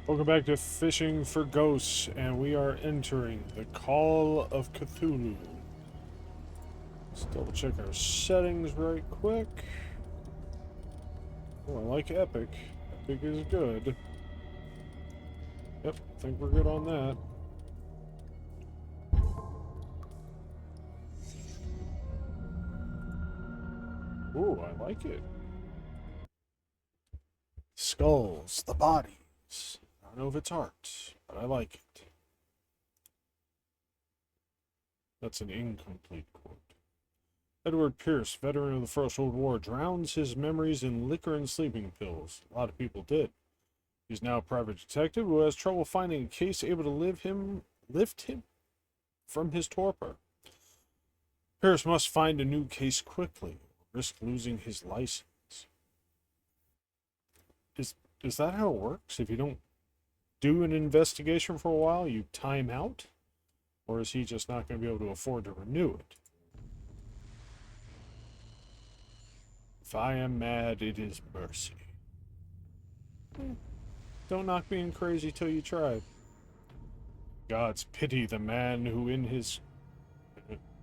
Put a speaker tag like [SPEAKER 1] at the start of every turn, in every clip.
[SPEAKER 1] Welcome back to Fishing for Ghosts, and we are entering the Call of Cthulhu. Let's double check our settings right quick. Oh, I like Epic. Epic is good. Yep, I think we're good on that. Ooh, I like it. Skulls, the bodies. I don't know if it's art, but I like it. That's an incomplete quote. Edward Pierce, veteran of the First World War, drowns his memories in liquor and sleeping pills. A lot of people did. He's now a private detective who has trouble finding a case able to lift him from his torpor. Pierce must find a new case quickly, or risk losing his license. Is that how it works? If you don't do an investigation for a while, you time out? Or is he just not going to be able to afford to renew it? If I am mad, it is mercy. Don't knock being crazy till you try. Gods pity the man who in his...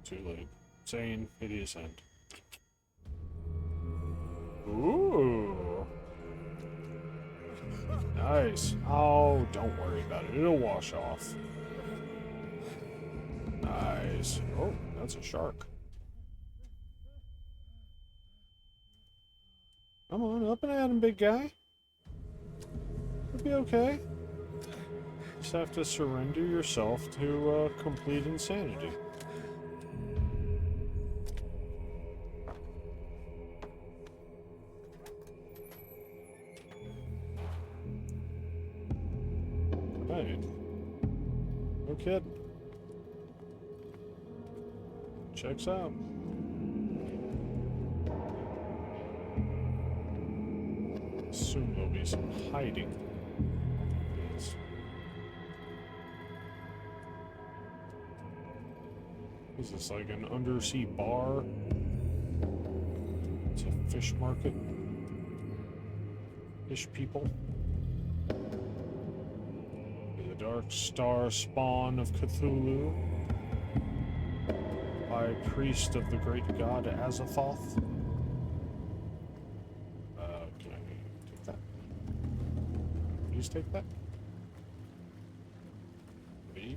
[SPEAKER 1] Too late. Sane, hideous end. Ooh. Nice. Oh, don't worry about it. It'll wash off. Nice. Oh, that's a shark. Come on, up and at him, big guy. It'll be okay. Just have to surrender yourself to complete insanity. Right. No kidding. Checks out. Assume there'll be some hiding. Yes. Is this like an undersea bar? It's a fish market. Fish people. The dark star spawn of Cthulhu. High priest of the great god Azathoth. Can I take that? Please take that.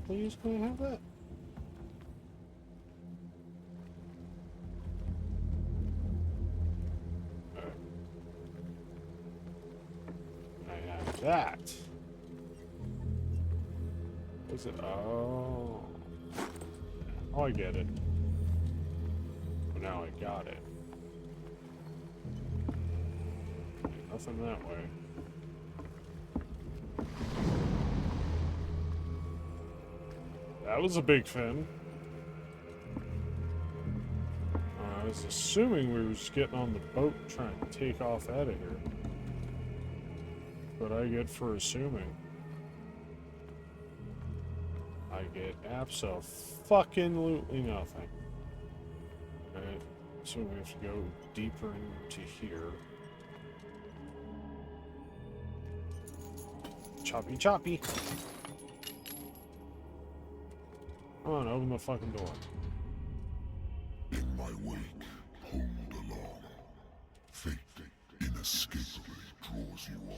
[SPEAKER 1] Please, can I have that? Alright. I have that. Is it? Oh. Oh, I get it. But now I got it. Nothing that way. That was a big fin. I was assuming we were just getting on the boat trying to take off out of here. What I get for assuming. I get abso-fucking-lutely nothing. Alright, so we have to go deeper into here. Choppy choppy! Come on, open the fucking door.
[SPEAKER 2] In my wake, hold along. Fate inescapably draws you on.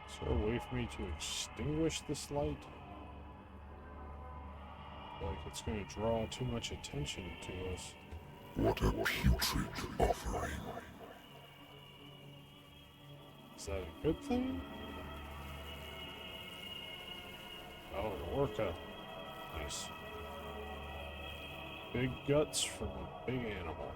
[SPEAKER 1] Is there a way for me to extinguish this light? Like it's going to draw too much attention to us.
[SPEAKER 2] What a putrid offering.
[SPEAKER 1] Is that a good thing? Oh, an orca. Nice. Big guts from a big animal.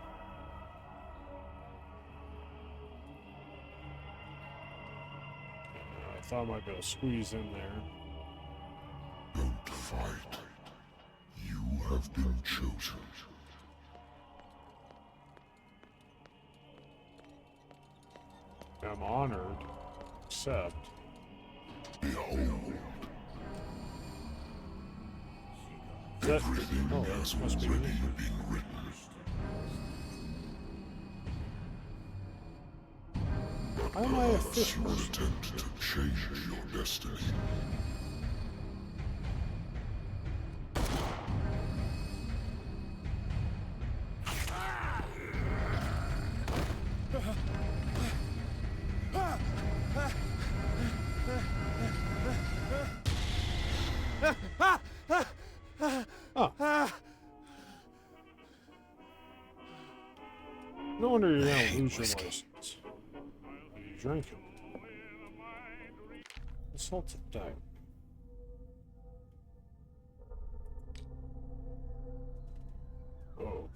[SPEAKER 1] I thought I might be able to squeeze in there.
[SPEAKER 2] Don't fight. You have been chosen.
[SPEAKER 1] I'm honored, except...
[SPEAKER 2] Behold,
[SPEAKER 1] That,
[SPEAKER 2] Everything
[SPEAKER 1] oh,
[SPEAKER 2] has
[SPEAKER 1] that must be
[SPEAKER 2] already
[SPEAKER 1] me.
[SPEAKER 2] been written.
[SPEAKER 1] Why am I a
[SPEAKER 2] Perhaps
[SPEAKER 1] fish
[SPEAKER 2] you will
[SPEAKER 1] person?
[SPEAKER 2] attempt to change your destiny.
[SPEAKER 1] Oh, no wonder you're
[SPEAKER 3] I
[SPEAKER 1] gonna
[SPEAKER 3] hate
[SPEAKER 1] lose your
[SPEAKER 3] whiskey.
[SPEAKER 1] license. You drink it. Assaulted diet. Oh.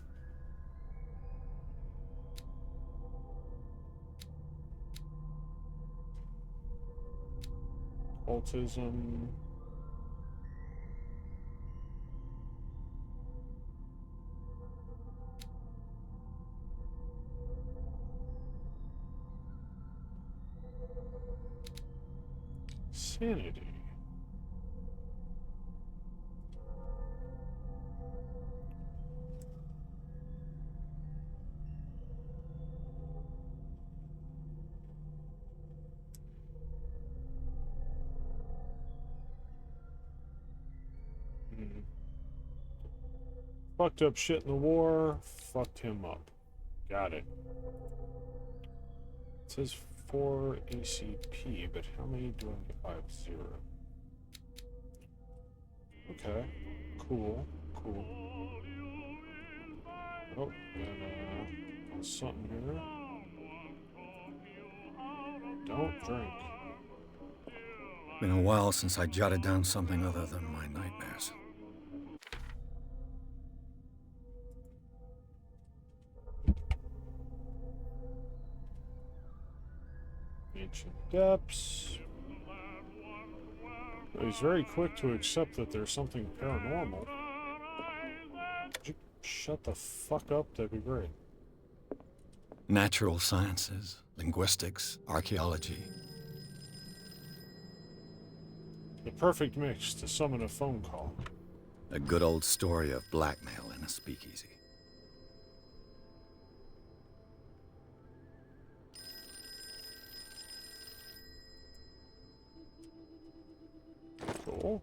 [SPEAKER 1] Autism. Sanity. Hmm. Fucked up shit in the war. Fucked him up. Got it. It says 4 ACP, but how many do I get? I have 0. Okay. Cool. Cool. Oh, and something here. Don't drink.
[SPEAKER 3] Been a while since I jotted down something other than my nightmares.
[SPEAKER 1] Ancient depths. He's very quick to accept that there's something paranormal. Would you shut the fuck up? That'd be great.
[SPEAKER 3] Natural sciences, linguistics, archaeology.
[SPEAKER 1] The perfect mix to summon a phone call.
[SPEAKER 3] A good old story of blackmail in a speakeasy.
[SPEAKER 1] Cool.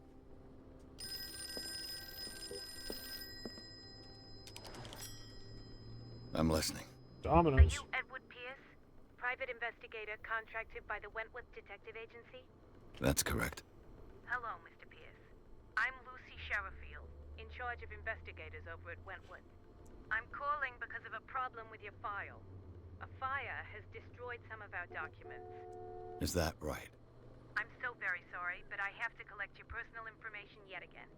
[SPEAKER 3] I'm listening.
[SPEAKER 4] Are
[SPEAKER 1] Dominance.
[SPEAKER 4] you Edward Pierce, private investigator contracted by the Wentworth Detective Agency?
[SPEAKER 3] That's correct.
[SPEAKER 4] Hello, Mr. Pierce. I'm Lucy Sherifield, in charge of investigators over at Wentworth. I'm calling because of a problem with your file. A fire has destroyed some of our documents.
[SPEAKER 3] Is that right?
[SPEAKER 4] I'm so very sorry, but I have to collect your personal information yet again.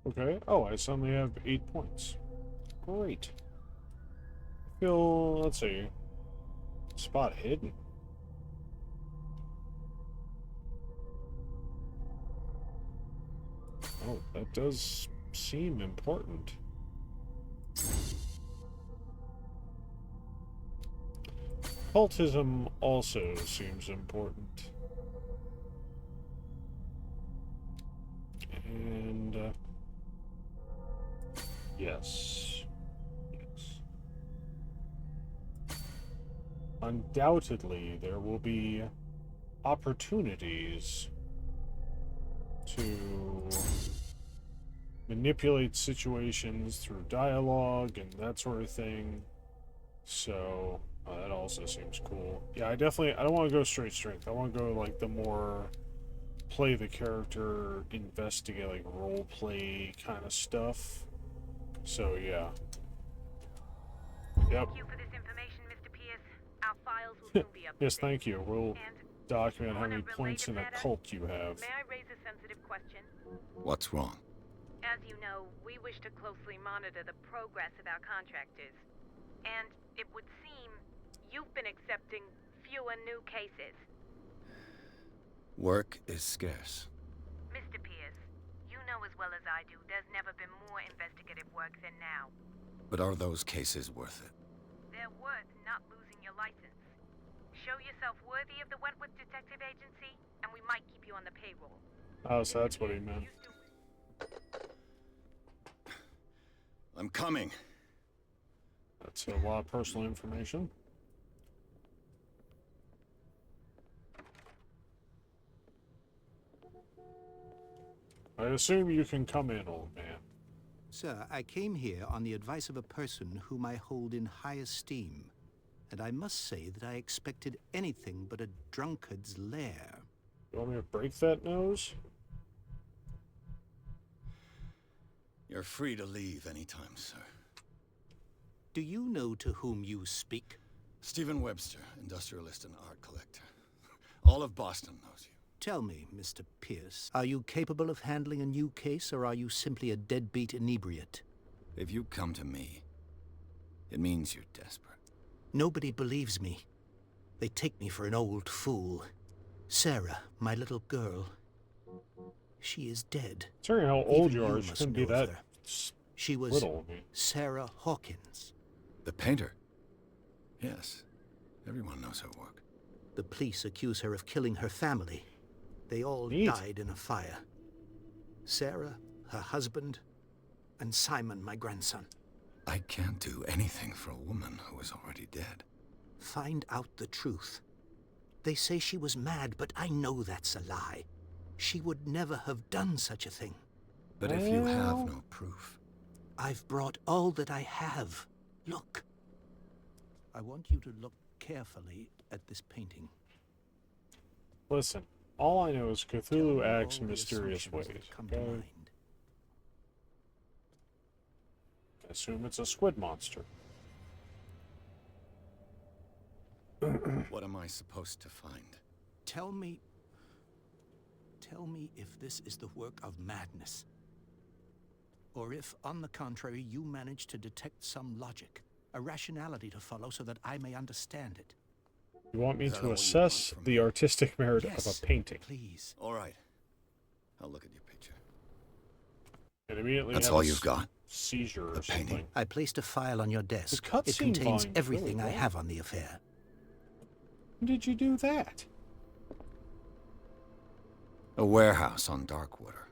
[SPEAKER 1] Okay. Oh, I suddenly have 8 points. Great. I feel, let's see. Spot hidden. Oh, that does seem important. Cultism also seems important. And, yes. Yes. Undoubtedly, there will be opportunities to manipulate situations through dialogue and that sort of thing. So, that also seems cool. Yeah, I don't want to go straight strength. I want to go, like, the more play the character, investigate, like, role play kind of stuff. So, yeah. Yep.
[SPEAKER 4] Thank you for this information, Mr. Pierce. Our files will soon be up to
[SPEAKER 1] Yes,
[SPEAKER 4] date.
[SPEAKER 1] thank you. We'll
[SPEAKER 4] And
[SPEAKER 1] document how
[SPEAKER 4] on a
[SPEAKER 1] many points in a
[SPEAKER 4] related matter,
[SPEAKER 1] cult you have.
[SPEAKER 4] may I raise a sensitive question?
[SPEAKER 3] What's wrong?
[SPEAKER 4] As you know, we wish to closely monitor the progress of our contractors. And it would seem you've been accepting fewer new cases.
[SPEAKER 3] Work is scarce.
[SPEAKER 4] Mr. Pierce, you know as well as I do there's never been more investigative work than now.
[SPEAKER 3] But are those cases worth it?
[SPEAKER 4] They're worth not losing your license. show yourself worthy of the Wentworth Detective Agency, and we might keep you on the payroll.
[SPEAKER 1] Oh, so that's what he meant.
[SPEAKER 3] I'm coming.
[SPEAKER 1] That's a lot of personal information. I assume you can come in, old man.
[SPEAKER 5] Sir, I came here on the advice of a person whom I hold in high esteem, and I must say that I expected anything but a drunkard's lair.
[SPEAKER 1] You want me to break that nose?
[SPEAKER 3] You're free to leave anytime, sir.
[SPEAKER 5] Do you know to whom you speak?
[SPEAKER 3] Stephen Webster, industrialist and art collector. All of Boston knows you.
[SPEAKER 5] Tell me, Mr. Pierce, are you capable of handling a new case, or are you simply a deadbeat inebriate?
[SPEAKER 3] If you come to me, it means you're desperate.
[SPEAKER 5] Nobody believes me. They take me for an old fool. Sarah, my little girl, she is dead.
[SPEAKER 1] Considering how old
[SPEAKER 5] Even
[SPEAKER 1] you are,
[SPEAKER 5] you
[SPEAKER 1] she
[SPEAKER 5] must
[SPEAKER 1] couldn't be
[SPEAKER 5] know of
[SPEAKER 1] that
[SPEAKER 5] her. She was
[SPEAKER 1] little. I mean.
[SPEAKER 5] Sarah Hawkins.
[SPEAKER 3] The painter? Yes. Everyone knows her work.
[SPEAKER 5] The police accuse her of killing her family. They all
[SPEAKER 1] Neat.
[SPEAKER 5] died in a fire. Sarah, her husband, and Simon, my grandson.
[SPEAKER 3] I can't do anything for a woman who is already dead.
[SPEAKER 5] Find out the truth. They say she was mad, but I know that's a lie. She would never have done such a thing.
[SPEAKER 3] But if you have
[SPEAKER 1] Well-
[SPEAKER 3] no proof...
[SPEAKER 5] I've brought all that I have. Look. I want you to look carefully at this painting.
[SPEAKER 1] Listen, all I know is
[SPEAKER 5] Tell
[SPEAKER 1] Cthulhu
[SPEAKER 5] me
[SPEAKER 1] acts
[SPEAKER 5] all
[SPEAKER 1] in
[SPEAKER 5] the
[SPEAKER 1] mysterious
[SPEAKER 5] assumptions
[SPEAKER 1] ways.
[SPEAKER 5] that come to
[SPEAKER 1] Okay?
[SPEAKER 5] mind.
[SPEAKER 1] I assume it's a squid monster.
[SPEAKER 3] What am I supposed to find?
[SPEAKER 5] Tell me if this is the work of madness. Or if, on the contrary, you manage to detect some logic, a rationality to follow so that I may understand it.
[SPEAKER 1] You want me
[SPEAKER 3] Is that
[SPEAKER 1] to
[SPEAKER 3] all you
[SPEAKER 1] assess
[SPEAKER 3] want from
[SPEAKER 1] the
[SPEAKER 3] me?
[SPEAKER 1] artistic merit
[SPEAKER 5] Yes,
[SPEAKER 1] of a painting?
[SPEAKER 5] please.
[SPEAKER 3] All right. I'll look at your picture.
[SPEAKER 1] And immediately
[SPEAKER 3] That's
[SPEAKER 1] have
[SPEAKER 3] all
[SPEAKER 1] a
[SPEAKER 3] you've got?
[SPEAKER 1] seizure or
[SPEAKER 3] The painting?
[SPEAKER 1] something.
[SPEAKER 5] I placed a file on your desk.
[SPEAKER 1] cutscene
[SPEAKER 5] It contains
[SPEAKER 1] volume's
[SPEAKER 5] everything
[SPEAKER 1] really
[SPEAKER 5] I
[SPEAKER 1] long.
[SPEAKER 5] have on the affair.
[SPEAKER 1] When did you do that?
[SPEAKER 3] A warehouse on Darkwater.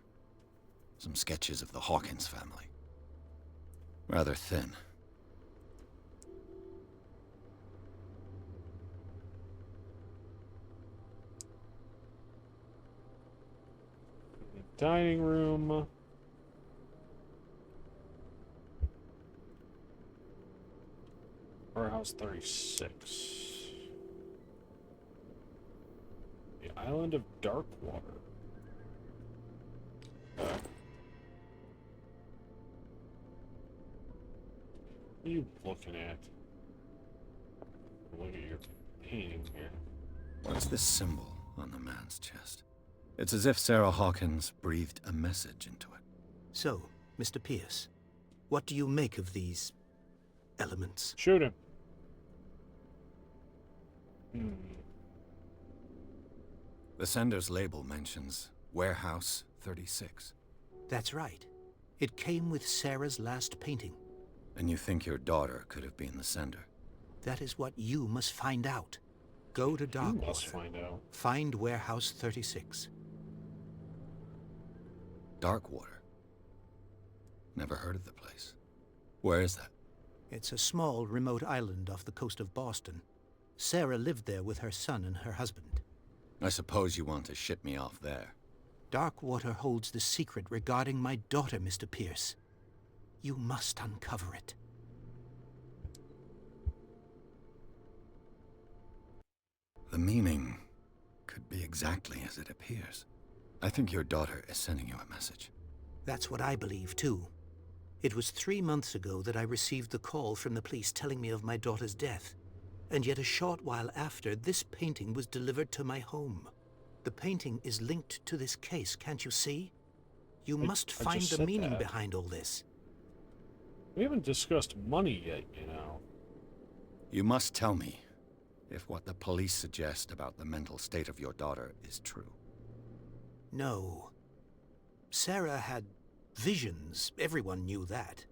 [SPEAKER 3] Some sketches of the Hawkins family. Rather thin.
[SPEAKER 1] Dining room. Warehouse 36. The island of Darkwater. What are you looking at? Look at your painting here.
[SPEAKER 3] What's this symbol on the man's chest? It's as if Sarah Hawkins breathed a message into it.
[SPEAKER 5] So, Mr. Pierce, what do you make of these elements?
[SPEAKER 1] Shoot him.
[SPEAKER 3] The sender's label mentions Warehouse 36.
[SPEAKER 5] That's right. It came with Sarah's last painting.
[SPEAKER 3] And you think your daughter could have been the sender?
[SPEAKER 5] That is what you must find out. Go to
[SPEAKER 1] You must
[SPEAKER 5] Darkwater.
[SPEAKER 1] find out.
[SPEAKER 5] Find Warehouse 36.
[SPEAKER 3] Darkwater? Never heard of the place. Where is that?
[SPEAKER 5] It's a small, remote island off the coast of Boston. Sarah lived there with her son and her husband.
[SPEAKER 3] I suppose you want to ship me off there.
[SPEAKER 5] Darkwater holds the secret regarding my daughter, Mr. Pierce. You must uncover it.
[SPEAKER 3] The meaning could be exactly as it appears. I think your daughter is sending you a message.
[SPEAKER 5] That's what I believe, too. It was 3 months ago that I received the call from the police telling me of my daughter's death. And yet a short while after, this painting was delivered to my home. The painting is linked to this case, can't you see? You must
[SPEAKER 1] I
[SPEAKER 5] find
[SPEAKER 1] just
[SPEAKER 5] the
[SPEAKER 1] said
[SPEAKER 5] meaning
[SPEAKER 1] that.
[SPEAKER 5] behind all this.
[SPEAKER 1] We haven't discussed money yet, you know.
[SPEAKER 3] You must tell me if what the police suggest about the mental state of your daughter is true.
[SPEAKER 5] No. Sarah had visions. Everyone knew that.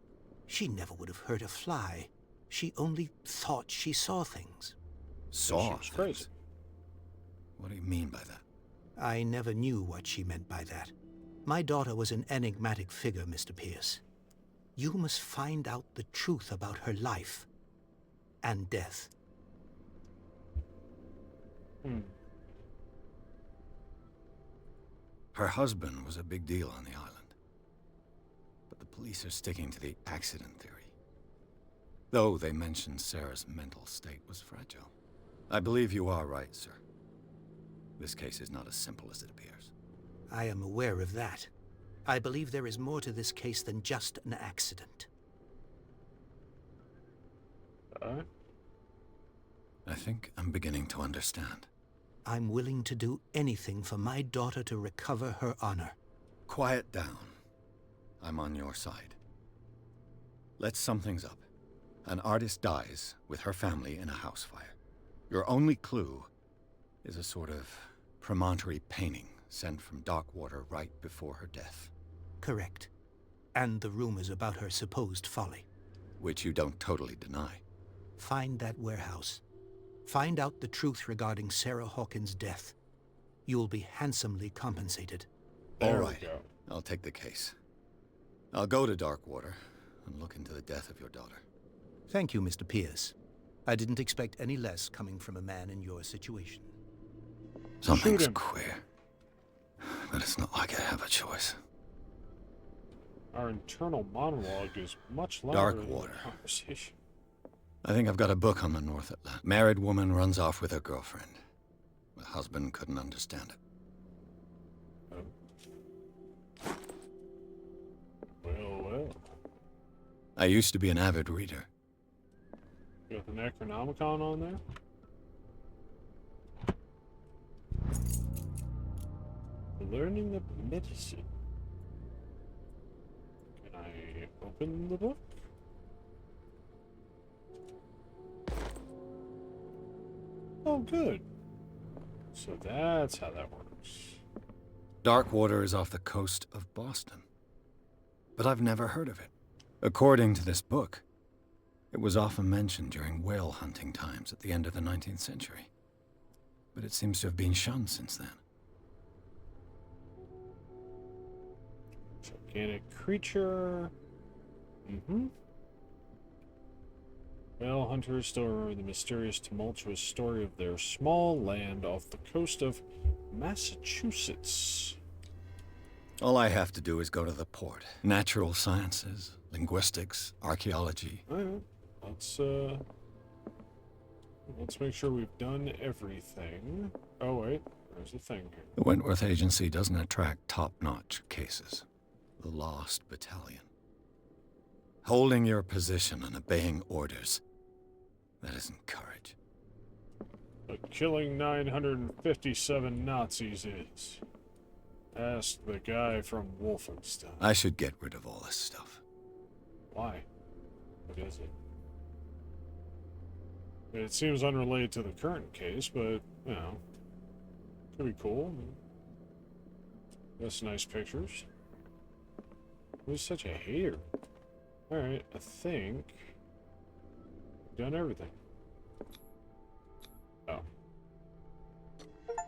[SPEAKER 5] She never would have hurt a fly. She only thought she saw things.
[SPEAKER 3] Saw
[SPEAKER 1] was
[SPEAKER 3] things.
[SPEAKER 1] crazy.
[SPEAKER 3] you mean by that?
[SPEAKER 5] I never knew what she meant by that. My daughter was an enigmatic figure, Mr. Pierce. You must find out the truth about her life and death.
[SPEAKER 3] Her husband was a big deal on the island. But the police are sticking to the accident theory. Though they mentioned Sarah's mental state was fragile. I believe you are right, sir. This case is not as simple as it appears.
[SPEAKER 5] I am aware of that. I believe there is more to this case than just an accident.
[SPEAKER 3] I think I'm beginning to understand.
[SPEAKER 5] I'm willing to do anything for my daughter to recover her honor.
[SPEAKER 3] Quiet down. I'm on your side. Let's sum things up. An artist dies with her family in a house fire. Your only clue is a sort of promontory painting sent from Darkwater right before her death.
[SPEAKER 5] Correct. And the rumors about her supposed folly.
[SPEAKER 3] Which you don't totally deny.
[SPEAKER 5] Find that warehouse. Find out the truth regarding Sarah Hawkins' death. You'll be handsomely compensated.
[SPEAKER 1] There
[SPEAKER 3] All
[SPEAKER 1] we
[SPEAKER 3] right.
[SPEAKER 1] go.
[SPEAKER 3] I'll take the case. I'll go to Darkwater and look into the death of your daughter.
[SPEAKER 5] Thank you, Mr. Pierce. I didn't expect any less coming from a man in your situation.
[SPEAKER 3] Something's
[SPEAKER 1] him.
[SPEAKER 3] queer. But it's not like I have a choice.
[SPEAKER 1] Our internal monologue is much louder than the
[SPEAKER 3] Darkwater.
[SPEAKER 1] conversation.
[SPEAKER 3] I think I've got a book on the North Atlantic. Married woman runs off with her girlfriend. The husband couldn't understand it.
[SPEAKER 1] Well.
[SPEAKER 3] I used to be an avid reader.
[SPEAKER 1] Got the Necronomicon on there? Learning of medicine. Can I open the book? Oh, good. So that's how that works.
[SPEAKER 3] Darkwater is off the coast of Boston. But I've never heard of it. According to this book, it was often mentioned during whale hunting times at the end of the 19th century. But it seems to have been shunned since then.
[SPEAKER 1] Gigantic creature. Whale hunters still remember the mysterious, tumultuous story of their small land off the coast of Massachusetts.
[SPEAKER 3] All I have to do is go to the port. Natural sciences, linguistics, archaeology.
[SPEAKER 1] Alright, let's make sure we've done everything. Oh wait, there's a thing here.
[SPEAKER 3] The Wentworth Agency doesn't attract top-notch cases. The Lost Battalion. Holding your position and obeying orders. That isn't courage.
[SPEAKER 1] But killing 957 Nazis is. Ask the guy from Wolfenstein.
[SPEAKER 3] I should get rid of all this stuff.
[SPEAKER 1] Why? What is it? It seems unrelated to the current case, but, you know, could be cool. That's nice pictures. Who's such a hater? Alright, I think we've done everything. Oh.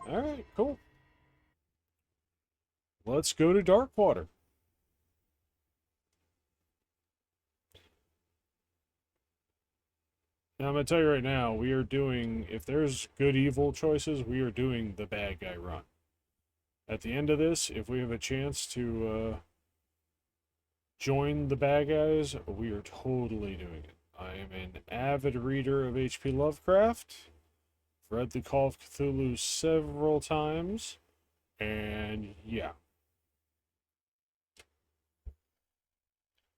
[SPEAKER 1] Alright, cool. Let's go to Darkwater. Now, I'm going to tell you right now, we are doing, if there's good evil choices, we are doing the bad guy run. At the end of this, if we have a chance to join the bad guys, we are totally doing it. I am an avid reader of H.P. Lovecraft. Read the Call of Cthulhu several times. And yeah.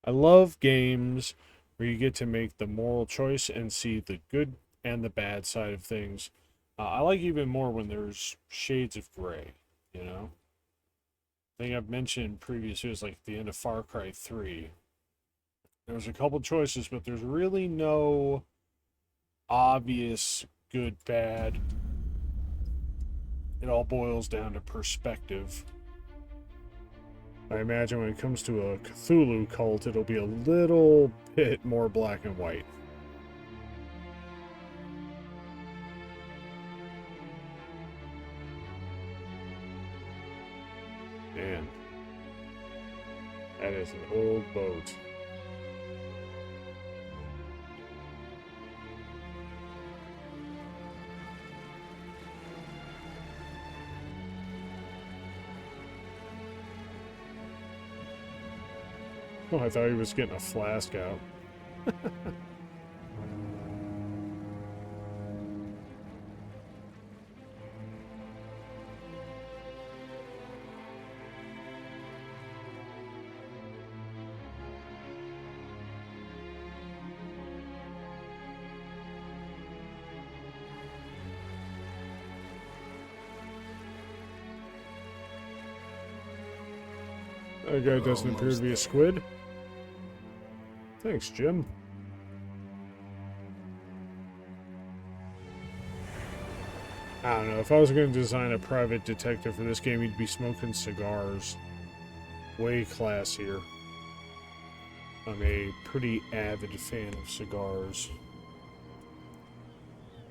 [SPEAKER 1] I love games where you get to make the moral choice and see the good and the bad side of things. I like even more when there's shades of gray, you know? I think I've mentioned in previous videos, like at the end of Far Cry 3. There's a couple choices, but there's really no obvious good, bad. It all boils down to perspective. I imagine when it comes to a Cthulhu cult, it'll be a little bit more black and white. Man. That is an old boat. Oh, I thought he was getting a flask out. That guy doesn't appear to be a squid. Thanks, Jim. I don't know. If I was going to design a private detective for this game, he'd be smoking cigars. Way classier. I'm a pretty avid fan of cigars.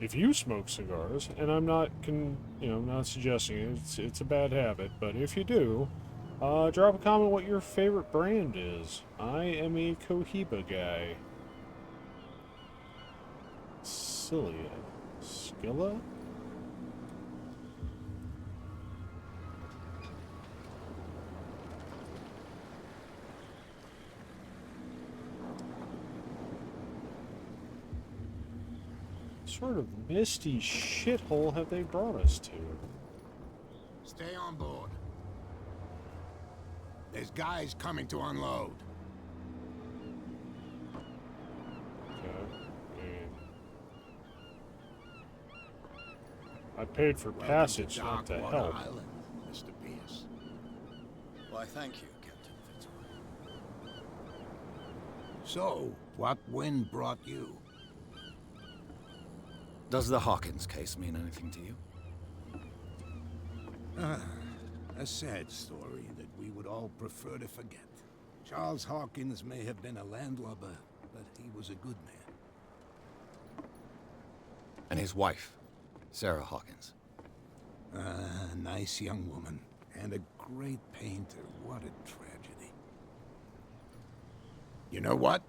[SPEAKER 1] If you smoke cigars, and I'm not, I'm not suggesting it's a bad habit, but if you do, drop a comment what your favorite brand is. I am a Cohiba guy. Cilia. Skilla? What sort of misty shithole have they brought us to?
[SPEAKER 6] Stay on board. There's guys coming to unload.
[SPEAKER 1] Okay. I paid for passage, not to
[SPEAKER 6] Darkwater
[SPEAKER 1] help.
[SPEAKER 6] Island, Mr. Pierce.
[SPEAKER 3] Why, thank you, Captain Fitzroy.
[SPEAKER 6] So, what wind brought you?
[SPEAKER 3] Does the Hawkins case mean anything to you?
[SPEAKER 6] A sad story that we would all prefer to forget. Charles Hawkins may have been a landlubber, but he was a good man.
[SPEAKER 3] And his wife, Sarah Hawkins.
[SPEAKER 6] A nice young woman, and a great painter. What a tragedy. You know what?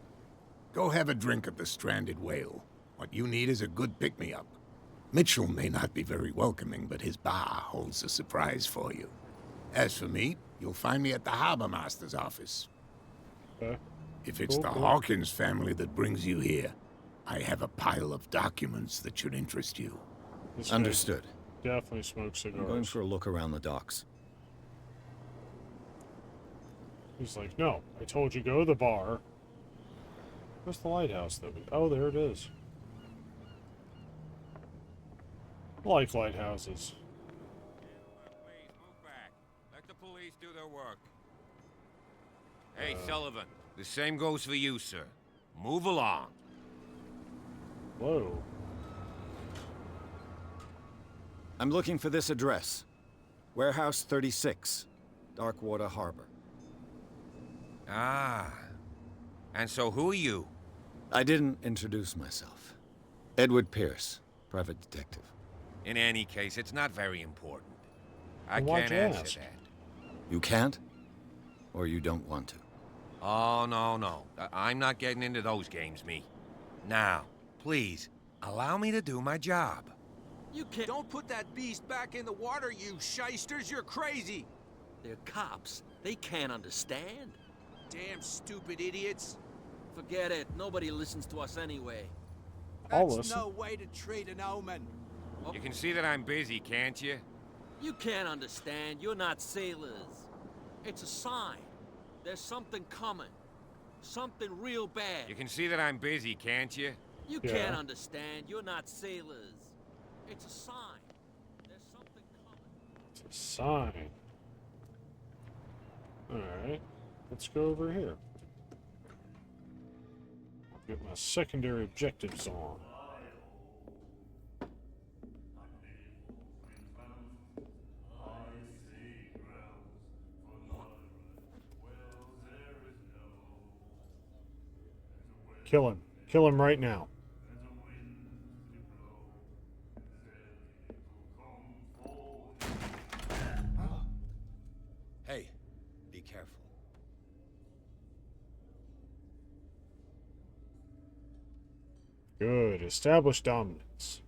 [SPEAKER 6] Go have a drink at the Stranded Whale. What you need is a good pick-me-up. Mitchell may not be very welcoming, but his bar holds a surprise for you. As for me, you'll find me at the Harbor Master's office. If it's the Hawkins family that brings you here, I have a pile of documents that should interest you.
[SPEAKER 1] This guy
[SPEAKER 3] Understood.
[SPEAKER 1] definitely smokes
[SPEAKER 3] I'm going
[SPEAKER 1] cigars.
[SPEAKER 3] for a look around the docks.
[SPEAKER 1] He's like, no, I told you go to the bar. Where's the lighthouse that we... Oh, there it is. I like lighthouses.
[SPEAKER 7] Please move back. Let the police do their work. Hey, Sullivan. The same goes for you, sir. Move along.
[SPEAKER 1] Whoa.
[SPEAKER 3] I'm looking for this address. Warehouse 36, Darkwater Harbor.
[SPEAKER 7] Ah. And so who are you?
[SPEAKER 3] I didn't introduce myself. Edward Pierce, private detective.
[SPEAKER 7] In any case, it's not very important. I
[SPEAKER 1] Why'd
[SPEAKER 7] can't
[SPEAKER 1] you
[SPEAKER 7] answer
[SPEAKER 1] ask?
[SPEAKER 7] that.
[SPEAKER 3] You can't? Or you don't want to?
[SPEAKER 7] Oh, no. I'm not getting into those games, me. Now, please, allow me to do my job.
[SPEAKER 8] You can't. Don't put that beast back in the water, you shysters. You're crazy.
[SPEAKER 9] They're cops. They can't understand.
[SPEAKER 8] Damn stupid idiots.
[SPEAKER 9] Forget it. Nobody listens to us anyway.
[SPEAKER 1] I'll
[SPEAKER 8] That's
[SPEAKER 1] listen.
[SPEAKER 8] no way to treat an omen.
[SPEAKER 7] You can see that I'm busy, can't you?
[SPEAKER 9] You can't understand. You're not sailors. It's a sign. There's something coming. Something real bad.
[SPEAKER 7] You can see that I'm busy, can't you?
[SPEAKER 9] You
[SPEAKER 1] Yeah.
[SPEAKER 9] can't understand. You're not sailors. It's a sign. There's something coming.
[SPEAKER 1] It's a sign. Alright. Let's go over here. Get my secondary objectives on. Kill him. Kill him right now.
[SPEAKER 3] Hey, careful.
[SPEAKER 1] Good. Establish dominance.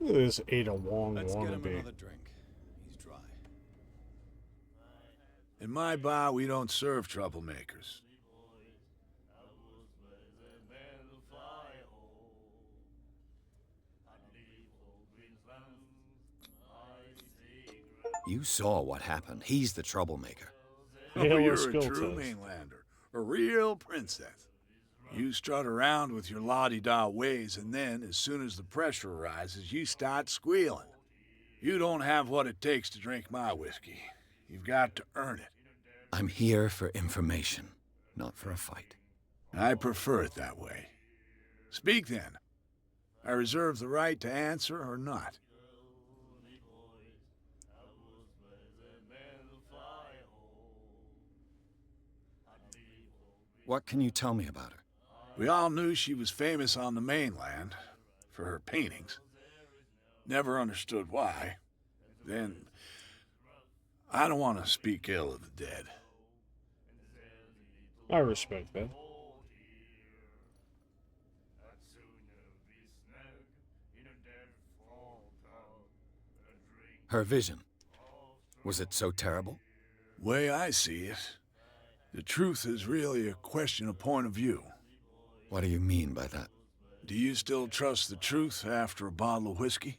[SPEAKER 1] Look at this Ada Wong
[SPEAKER 3] Let's get him
[SPEAKER 1] wannabe.
[SPEAKER 3] another drink. He's dry.
[SPEAKER 10] In my bar, we don't serve troublemakers.
[SPEAKER 3] You saw what happened. He's the troublemaker.
[SPEAKER 10] Oh,
[SPEAKER 1] Yeah,
[SPEAKER 10] you're
[SPEAKER 1] let's
[SPEAKER 10] a
[SPEAKER 1] go
[SPEAKER 10] true
[SPEAKER 1] test.
[SPEAKER 10] mainlander. A real princess. You strut around with your la-di-da ways, and then, as soon as the pressure arises, you start squealing. You don't have what it takes to drink my whiskey. You've got to earn it.
[SPEAKER 3] I'm here for information, not for a fight.
[SPEAKER 10] I prefer it that way. Speak then. I reserve the right to answer or not.
[SPEAKER 3] What can you tell me about her?
[SPEAKER 10] We all knew she was famous on the mainland for her paintings. Never understood why. Then, I don't want to speak ill of the dead.
[SPEAKER 1] I respect that.
[SPEAKER 3] Her vision. Was it so terrible?
[SPEAKER 10] Way I see it, the truth is really a question of point of view.
[SPEAKER 3] What do you mean by that?
[SPEAKER 10] Do you still trust the truth after a bottle of whiskey?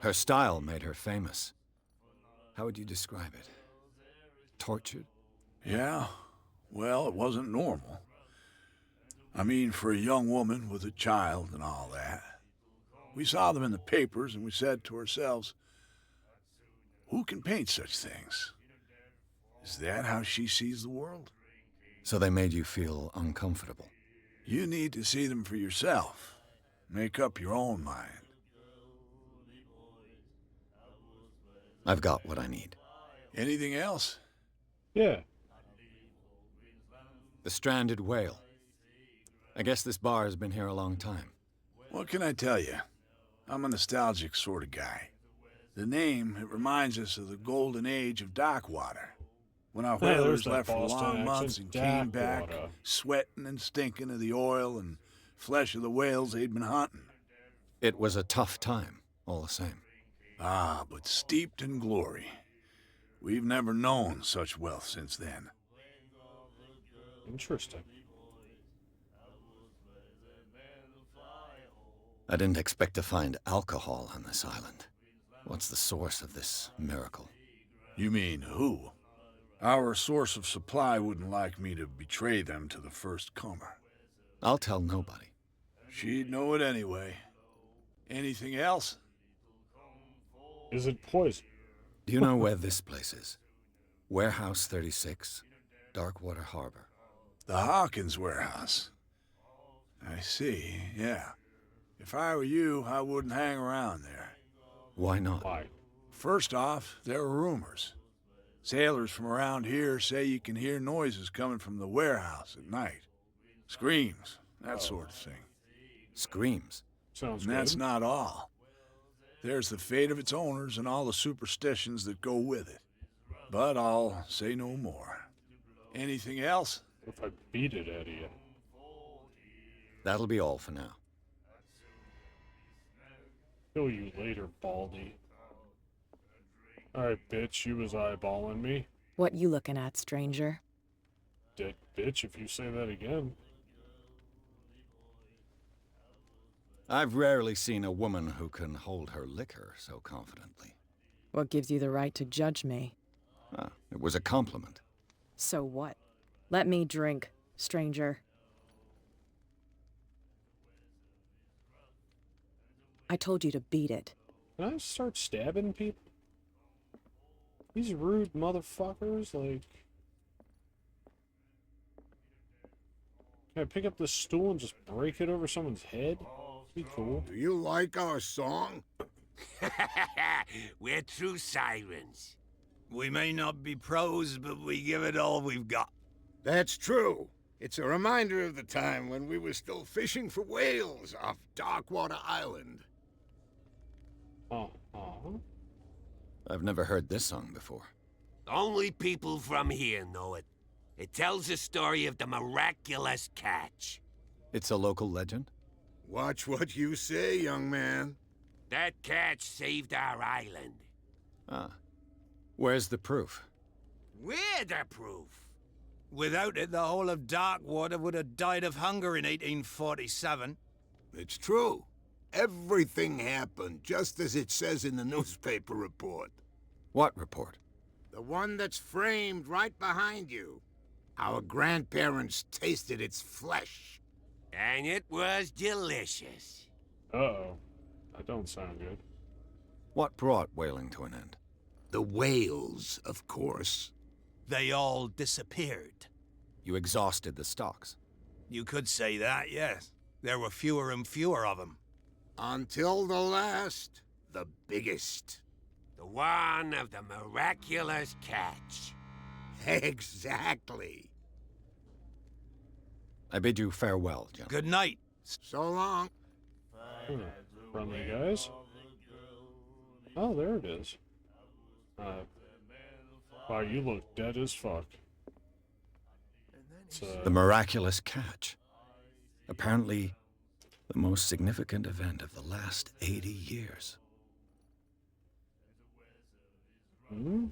[SPEAKER 3] Her style made her famous. How would you describe it? Tortured?
[SPEAKER 10] Yeah, well, it wasn't normal. I mean, for a young woman with a child and all that. We saw them in the papers and we said to ourselves, who can paint such things? Is that how she sees the world?
[SPEAKER 3] So they made you feel uncomfortable.
[SPEAKER 10] You need to see them for yourself. Make up your own mind.
[SPEAKER 3] I've got what I need.
[SPEAKER 10] Anything else?
[SPEAKER 1] Yeah.
[SPEAKER 3] The stranded whale. I guess this bar has been here a long time.
[SPEAKER 10] What can I tell you? I'm a nostalgic sort of guy. The name, it reminds us of the golden age of Darkwater. When our
[SPEAKER 1] Yeah, there's
[SPEAKER 10] whalers
[SPEAKER 1] that
[SPEAKER 10] left for
[SPEAKER 1] Boston
[SPEAKER 10] long months
[SPEAKER 1] accent,
[SPEAKER 10] and came back,
[SPEAKER 1] Darkwater.
[SPEAKER 10] sweating and stinking of the oil and flesh of the whales they'd been hunting.
[SPEAKER 3] It was a tough time, all the same.
[SPEAKER 10] Ah, but steeped in glory. We've never known such wealth since then.
[SPEAKER 1] Interesting.
[SPEAKER 3] I didn't expect to find alcohol on this island. What's the source of this miracle?
[SPEAKER 10] You mean who? Our source of supply wouldn't like me to betray them to the first comer.
[SPEAKER 3] I'll tell nobody.
[SPEAKER 10] She'd know it anyway. Anything else?
[SPEAKER 1] Is it poison?
[SPEAKER 3] Do you know where this place is? Warehouse 36, Darkwater Harbor.
[SPEAKER 10] The Hawkins warehouse. I see, yeah. If I were you, I wouldn't hang around there.
[SPEAKER 3] Why not?
[SPEAKER 1] Why?
[SPEAKER 10] First off, there are rumors. Sailors from around here say you can hear noises coming from the warehouse at night. Screams, that sort of thing.
[SPEAKER 3] Screams.
[SPEAKER 1] Sounds
[SPEAKER 10] And
[SPEAKER 1] good.
[SPEAKER 10] that's not all. There's the fate of its owners and all the superstitions that go with it. But I'll say no more. Anything else?
[SPEAKER 1] If I beat it out of you.
[SPEAKER 3] That'll be all for now.
[SPEAKER 1] Kill you later, Baldy. Alright, bitch, you was eyeballing me.
[SPEAKER 11] What you looking at, stranger?
[SPEAKER 1] Dick bitch, if you say that again.
[SPEAKER 3] I've rarely seen a woman who can hold her liquor so confidently.
[SPEAKER 11] What gives you the right to judge me?
[SPEAKER 3] Ah, it was a compliment.
[SPEAKER 11] So what? Let me drink, stranger. I told you to beat it.
[SPEAKER 1] Can I start stabbing people? These rude motherfuckers, like... Can I pick up this stool and just break it over someone's head? Be cool.
[SPEAKER 6] Do you like our song?
[SPEAKER 12] We're true sirens.
[SPEAKER 8] We may not be pros, but we give it all we've got.
[SPEAKER 6] That's true. It's a reminder of the time when we were still fishing for whales off Darkwater Island.
[SPEAKER 1] Uh-huh.
[SPEAKER 3] I've never heard this song before.
[SPEAKER 12] Only people from here know it. It tells the story of the miraculous catch.
[SPEAKER 3] It's a local legend?
[SPEAKER 6] Watch what you say, young man.
[SPEAKER 12] That catch saved our island.
[SPEAKER 3] Ah. Where's the proof?
[SPEAKER 12] We're the proof.
[SPEAKER 8] Without it, the whole of Darkwater would have died of hunger in 1847.
[SPEAKER 6] It's true. Everything happened just as it says in the newspaper report.
[SPEAKER 3] What report?
[SPEAKER 6] The one that's framed right behind you. Our grandparents tasted its flesh.
[SPEAKER 12] And it was delicious.
[SPEAKER 1] Uh-oh. That don't sound good.
[SPEAKER 3] What brought whaling to an end?
[SPEAKER 6] The whales, of course.
[SPEAKER 8] They all disappeared.
[SPEAKER 3] You exhausted the stocks.
[SPEAKER 8] You could say that, yes. There were fewer and fewer of them.
[SPEAKER 6] Until the last, the biggest.
[SPEAKER 12] The one of the miraculous catch.
[SPEAKER 6] Exactly.
[SPEAKER 3] I bid you farewell, gentlemen.
[SPEAKER 8] Good night.
[SPEAKER 6] So long.
[SPEAKER 1] Friendly guys. Oh, there it is. Wow, you look dead as fuck. It's,
[SPEAKER 3] The miraculous catch. Apparently, the most significant event of the last 80 years.
[SPEAKER 1] Hmm?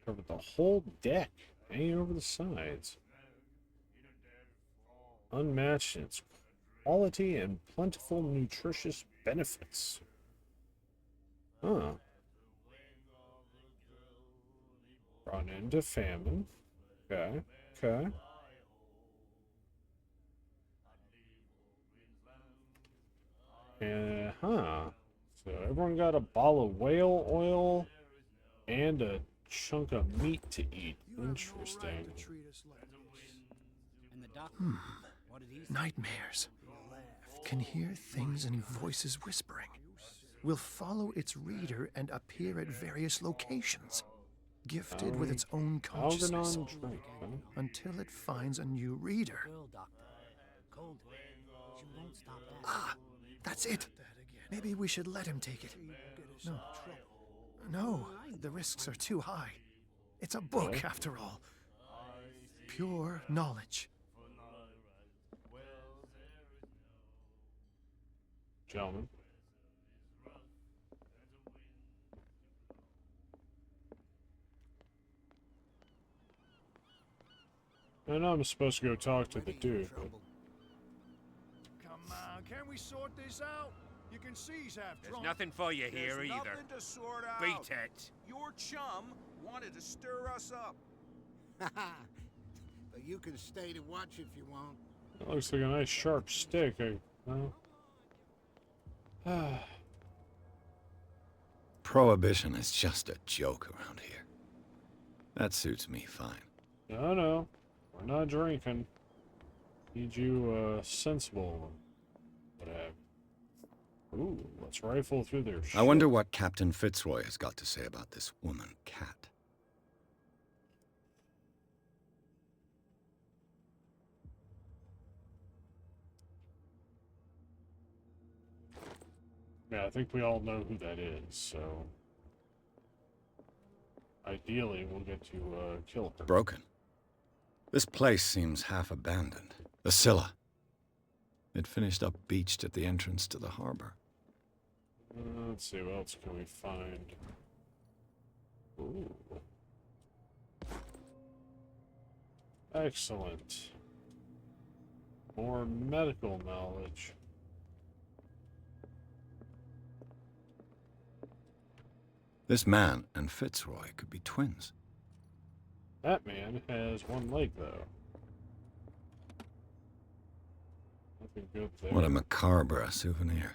[SPEAKER 1] Covered the whole deck, hanging over the sides. Unmatched in its quality and plentiful nutritious benefits. Huh. Brought into famine. Okay. Okay. So everyone got a ball of whale oil and a chunk of meat to eat. Interesting.
[SPEAKER 13] Nightmares. Can hear things and voices whispering. Will follow its reader and appear at various locations, gifted with its own consciousness,
[SPEAKER 1] Algernon drink, huh?
[SPEAKER 13] until it finds a new reader. Ah, that's it. Maybe we should let him take it. No. No, the risks are too high. It's a book, after all. Pure knowledge.
[SPEAKER 1] Gentlemen. I know I'm supposed to go talk to the dude, but...
[SPEAKER 14] Come on, can we sort this out? You can see he's half drunk.
[SPEAKER 7] There's nothing for you here
[SPEAKER 14] There's
[SPEAKER 7] either.
[SPEAKER 14] nothing to sort out.
[SPEAKER 7] Beat it.
[SPEAKER 14] Your chum wanted to stir us up.
[SPEAKER 6] But you can stay to watch if you want.
[SPEAKER 1] That looks like a nice sharp stick.
[SPEAKER 3] Prohibition is just a joke around here. That suits me fine.
[SPEAKER 1] No, we're not drinking. Need you, sensible. What have you. Ooh, let's rifle through their shit.
[SPEAKER 3] I wonder what Captain Fitzroy has got to say about this woman, Cat.
[SPEAKER 1] Yeah, I think we all know who that is, so... Ideally, we'll get to, kill her.
[SPEAKER 3] Broken. This place seems half abandoned. The Scylla. It finished up beached at the entrance to the harbor.
[SPEAKER 1] Let's see, what else can we find? Ooh. Excellent. More medical knowledge.
[SPEAKER 3] This man and Fitzroy could be twins.
[SPEAKER 1] That man has one leg, though. Nothing good there.
[SPEAKER 3] What a macabre souvenir.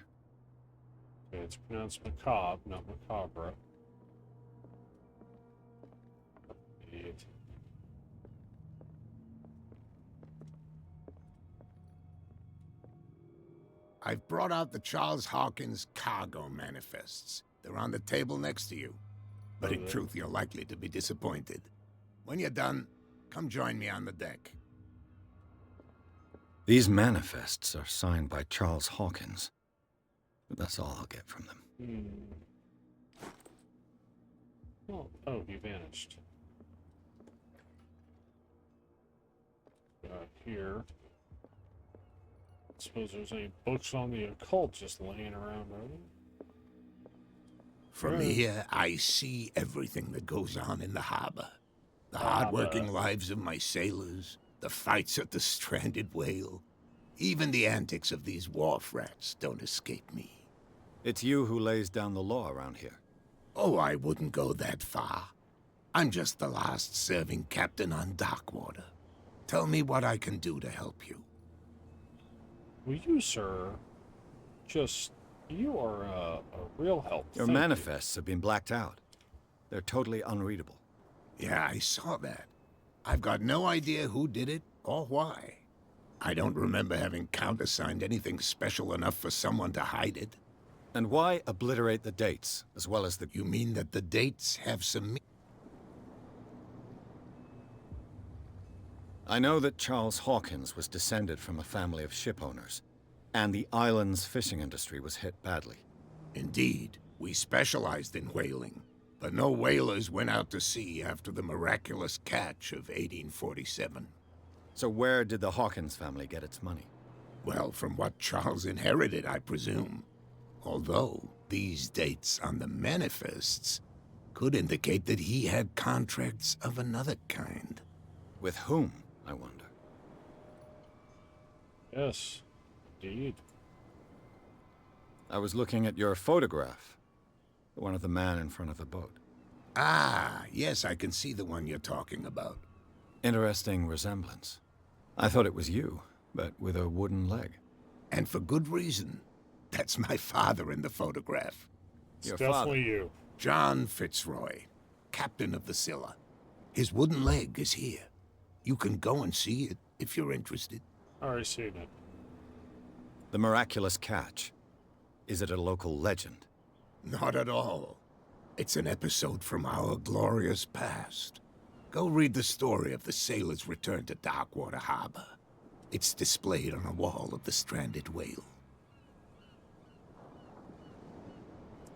[SPEAKER 1] Okay, it's pronounced macabre, not macabre. Idiot.
[SPEAKER 6] I've brought out the Charles Hawkins cargo manifests. They're on the table next to you. But in truth, you're likely to be disappointed. When you're done, come join me on the deck.
[SPEAKER 3] These manifests are signed by Charles Hawkins, but that's all I'll get from them.
[SPEAKER 1] Well, oh, he vanished. Here. Suppose there's any books on the occult just laying around, are there?
[SPEAKER 6] From here, I see everything that goes on in the harbor. The hard-working lives of my sailors, the fights at the stranded whale. Even the antics of these wharf rats don't escape me.
[SPEAKER 3] It's you who lays down the law around here.
[SPEAKER 6] Oh, I wouldn't go that far. I'm just the last serving captain on Darkwater. Tell me what I can do to help you.
[SPEAKER 1] Well, you, sir, you are a real help.
[SPEAKER 3] Your manifests have been blacked out. They're totally unreadable.
[SPEAKER 6] Yeah, I saw that. I've got no idea who did it or why. I don't remember having countersigned anything special enough for someone to hide it.
[SPEAKER 3] And why obliterate the dates, as well as the...
[SPEAKER 6] You mean that the dates have some...
[SPEAKER 3] I know that Charles Hawkins was descended from a family of ship owners, and the island's fishing industry was hit badly.
[SPEAKER 6] Indeed, we specialized in whaling, but no whalers went out to sea after the miraculous catch of 1847.
[SPEAKER 3] So where did the Hawkins family get its money?
[SPEAKER 6] Well, from what Charles inherited, I presume. Although, these dates on the manifests could indicate that he had contracts of another kind.
[SPEAKER 3] With whom, I wonder?
[SPEAKER 1] Yes, indeed.
[SPEAKER 3] I was looking at your photograph. The one of the man in front of the boat.
[SPEAKER 6] Ah, yes, I can see the one you're talking about.
[SPEAKER 3] Interesting resemblance. I thought it was you, but with a wooden leg.
[SPEAKER 6] And for good reason. That's my father in the photograph.
[SPEAKER 1] It's definitely you.
[SPEAKER 6] John Fitzroy, captain of the Scylla. His wooden leg is here. You can go and see it if you're interested.
[SPEAKER 1] Already seen it.
[SPEAKER 3] The miraculous catch. Is it a local legend?
[SPEAKER 6] Not at all. It's an episode from our glorious past. Go read the story of the sailor's return to Darkwater Harbor. It's displayed on a wall of the stranded whale.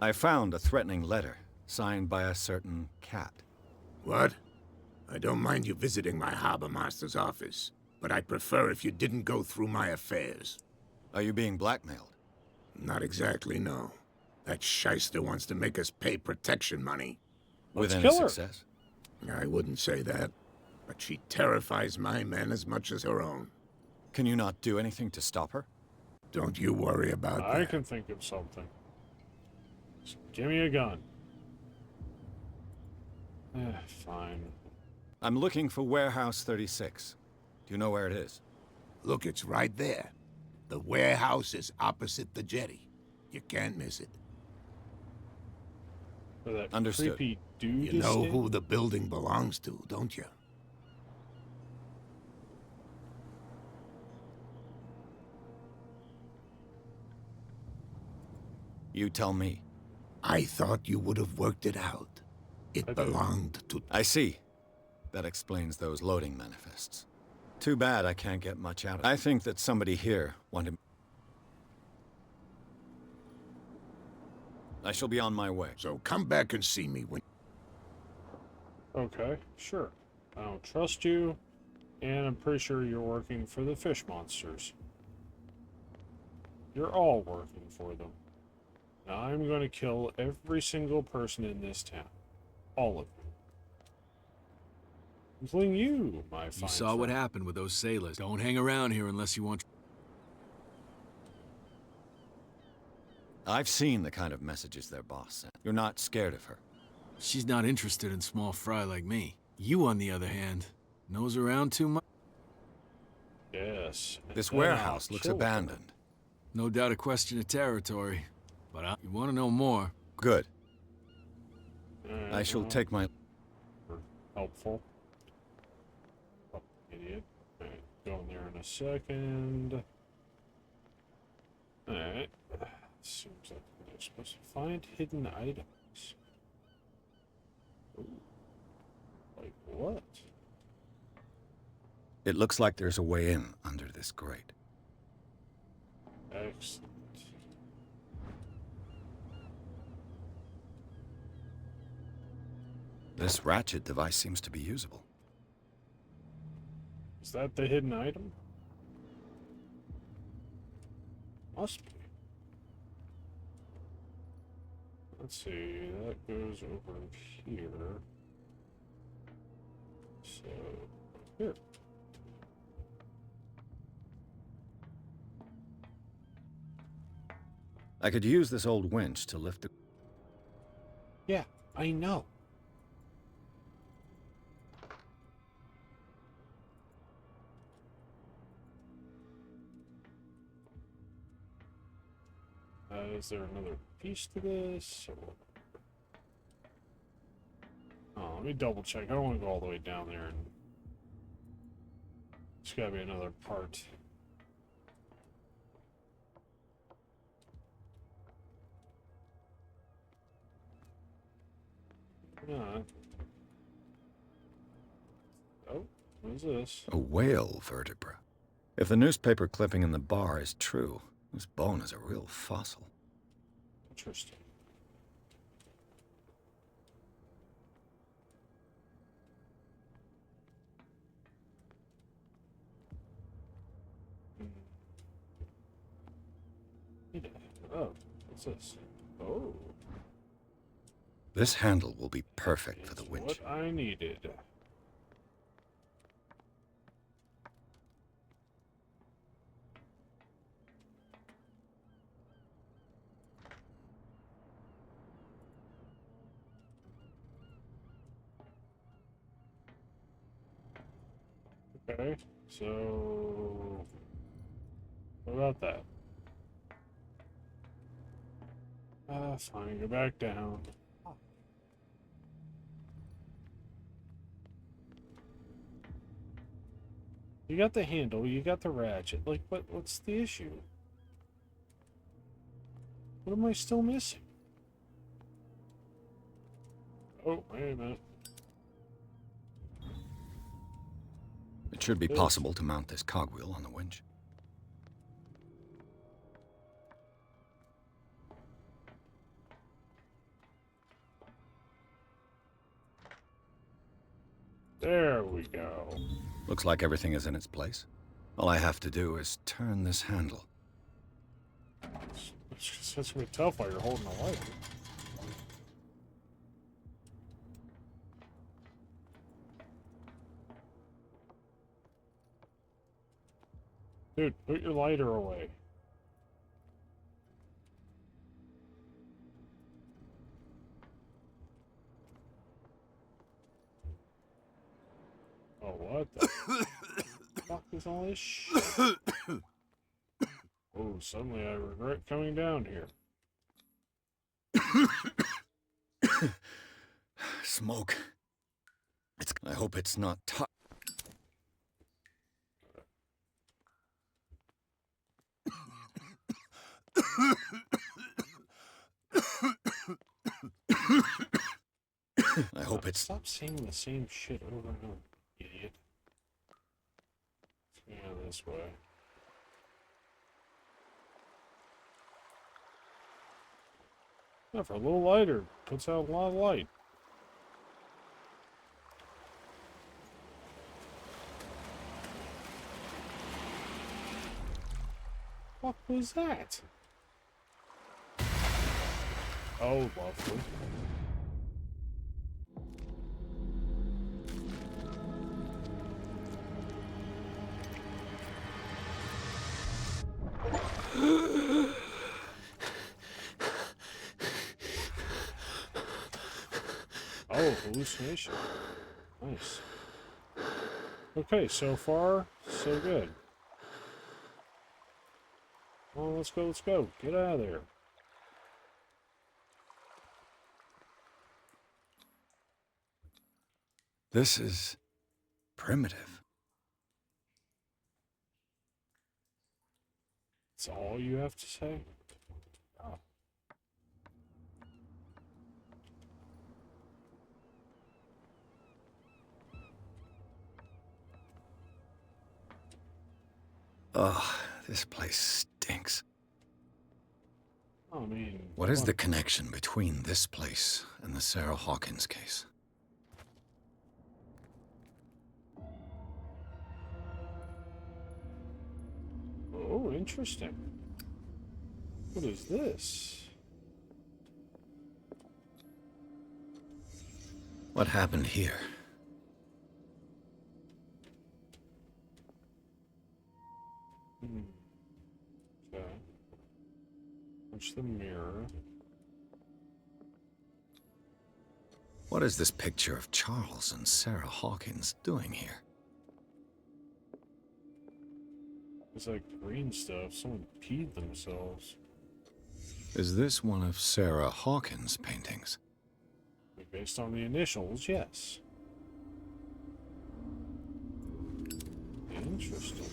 [SPEAKER 3] I found a threatening letter, signed by a certain cat.
[SPEAKER 6] What? I don't mind you visiting my harbor master's office, but I'd prefer if you didn't go through my affairs.
[SPEAKER 3] Are you being blackmailed?
[SPEAKER 6] Not exactly, no. That shyster wants to make us pay protection money.
[SPEAKER 3] With any success?
[SPEAKER 6] I wouldn't say that, but she terrifies my men as much as her own.
[SPEAKER 3] Can you not do anything to stop her?
[SPEAKER 6] Don't you worry about that.
[SPEAKER 1] I can think of something. Just give me a gun. Fine.
[SPEAKER 3] I'm looking for Warehouse 36. Do you know where it is?
[SPEAKER 6] Look, it's right there. The warehouse is opposite the jetty. You can't miss it.
[SPEAKER 1] Where that
[SPEAKER 3] Understood.
[SPEAKER 1] creepy dude
[SPEAKER 6] You know
[SPEAKER 1] is
[SPEAKER 6] who the building belongs to, don't you?
[SPEAKER 3] You tell me.
[SPEAKER 6] I thought you would have worked it out. It belonged to...
[SPEAKER 3] I see. That explains those loading manifests. Too bad I can't get much out of it. I think that somebody here wanted... I shall be on my way.
[SPEAKER 6] So come back and see me when...
[SPEAKER 1] Okay, sure. I don't trust you, and I'm pretty sure you're working for the fish monsters. You're all working for them. Now I'm going to kill every single person in this town. All of you. Including you, my fine
[SPEAKER 15] You saw what happened with those sailors. Don't hang around here unless you want...
[SPEAKER 3] I've seen the kind of messages their boss sent. You're not scared of her.
[SPEAKER 15] She's not interested in small fry like me. You, on the other hand, nose around too much.
[SPEAKER 1] Yes.
[SPEAKER 3] This warehouse looks abandoned.
[SPEAKER 15] No doubt a question of territory. But you want to know more.
[SPEAKER 3] Good. I shall take my...
[SPEAKER 1] Helpful. Oh, idiot. Alright, go in there in a second. Alright. Seems like we're supposed to find hidden items. Ooh. Like what?
[SPEAKER 3] It looks like there's a way in under this grate.
[SPEAKER 1] Excellent.
[SPEAKER 3] This ratchet device seems to be usable.
[SPEAKER 1] Is that the hidden item? Must be. Let's see, that goes over here. So, here.
[SPEAKER 3] I could use this old winch to lift the...
[SPEAKER 1] Yeah, I know. Is there another piece to this? Or... Oh, let me double check. I don't want to go all the way down there and... There's gotta be another part. Not. Oh, what is this?
[SPEAKER 3] A whale vertebra. If the newspaper clipping in the bar is true, this bone is a real fossil.
[SPEAKER 1] Interesting. Oh, what's this? Oh.
[SPEAKER 3] This handle will be perfect for the winch.
[SPEAKER 1] What I needed. Okay, so what about that? Fine, go back down. You got the handle, you got the ratchet. Like, what's the issue? What am I still missing? Oh, wait a minute.
[SPEAKER 3] It should be possible to mount this cogwheel on the winch.
[SPEAKER 1] There we go.
[SPEAKER 3] Looks like everything is in its place. All I have to do is turn this handle.
[SPEAKER 1] That's gonna be tough while you're holding a lighter. Dude, put your lighter away. Oh, what the fuck is all this shit? Oh, suddenly I regret coming down here.
[SPEAKER 3] Smoke. I hope it's not I hope it's...
[SPEAKER 1] Stop saying the same shit over and over, idiot. Yeah, this way. Yeah, for a little lighter, puts out a lot of light. What was that? Oh, lovely. Oh, hallucination. Nice. Okay, so far, so good. Well, let's go, let's go. Get out of there.
[SPEAKER 3] This is primitive.
[SPEAKER 1] That's all you have to say? Oh.
[SPEAKER 3] Ugh, this place stinks.
[SPEAKER 1] I mean,
[SPEAKER 3] What is the connection between this place and the Sarah Hawkins case?
[SPEAKER 1] Oh, interesting. What is this?
[SPEAKER 3] What happened here?
[SPEAKER 1] Okay. Punch the mirror.
[SPEAKER 3] What is this picture of Charles and Sarah Hawkins doing here?
[SPEAKER 1] It's like green stuff. Someone peed themselves.
[SPEAKER 3] Is this one of Sarah Hawkins' paintings?
[SPEAKER 1] Based on the initials, yes. Interesting.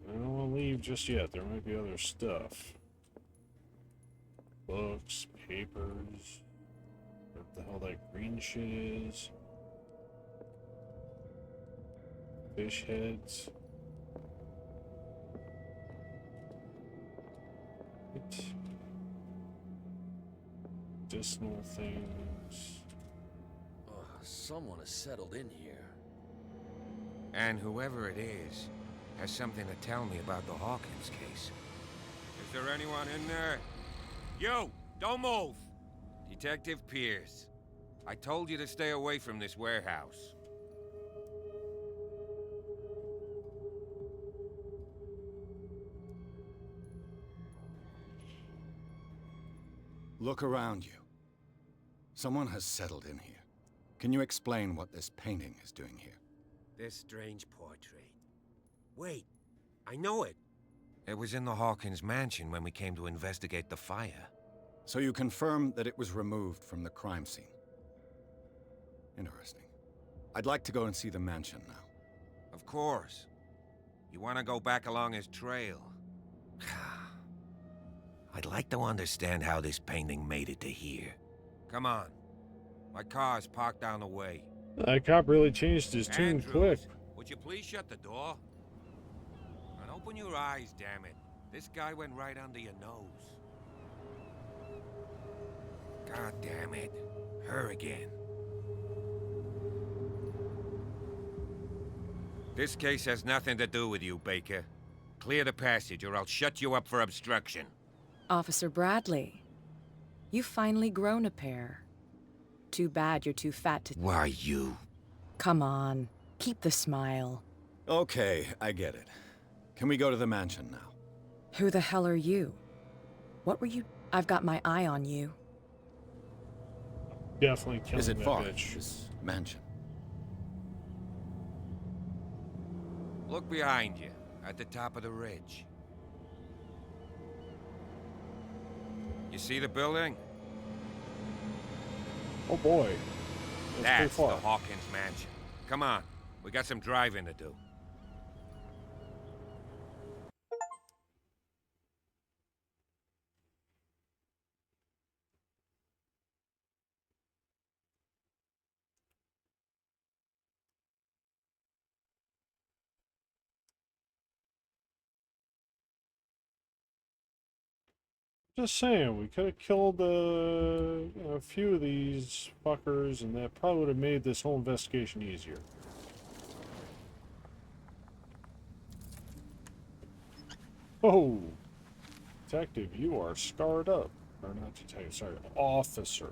[SPEAKER 1] I don't want to leave just yet. There might be other stuff. Books, papers. What the hell that green shit is. Fish heads. Medicinal things.
[SPEAKER 9] Oh, someone has settled in here.
[SPEAKER 7] And whoever it is has something to tell me about the Hawkins case. Is there anyone in there? You! Don't move! Detective Pierce. I told you to stay away from this warehouse.
[SPEAKER 3] Look around you. Someone has settled in here. Can you explain what this painting is doing here?
[SPEAKER 12] This strange portrait. Wait, I know it.
[SPEAKER 7] It was in the Hawkins mansion when we came to investigate the fire.
[SPEAKER 3] So you confirm that it was removed from the crime scene? Interesting. I'd like to go and see the mansion now.
[SPEAKER 7] Of course. You want to go back along his trail? I'd like to understand how this painting made it to here. Come on. My car's parked down the way.
[SPEAKER 1] That cop really changed his tune
[SPEAKER 7] Andrews,
[SPEAKER 1] quick.
[SPEAKER 7] would you please shut the door? And open your eyes, damn it. This guy went right under your nose. God damn it. Her again. This case has nothing to do with you, Baker. Clear the passage or I'll shut you up for obstruction.
[SPEAKER 11] Officer Bradley, you've finally grown a pair. Too bad you're too fat to...
[SPEAKER 7] Why, you...
[SPEAKER 11] Come on, keep the smile.
[SPEAKER 3] Okay, I get it. Can we go to the mansion now?
[SPEAKER 11] Who the hell are you? What were you... I've got my eye on you.
[SPEAKER 1] Definitely killing
[SPEAKER 3] Is it
[SPEAKER 1] that
[SPEAKER 3] far,
[SPEAKER 1] bitch.
[SPEAKER 3] this mansion?
[SPEAKER 7] Look behind you, at the top of the ridge. You see the building?
[SPEAKER 1] Oh boy. That's
[SPEAKER 7] That's
[SPEAKER 1] pretty
[SPEAKER 7] the
[SPEAKER 1] far.
[SPEAKER 7] Hawkins mansion. Come on, we got some driving to do.
[SPEAKER 1] Just saying, we could have killed a few of these fuckers, and that probably would have made this whole investigation easier. Oh, detective, you are scarred up. Or not detective, sorry, officer.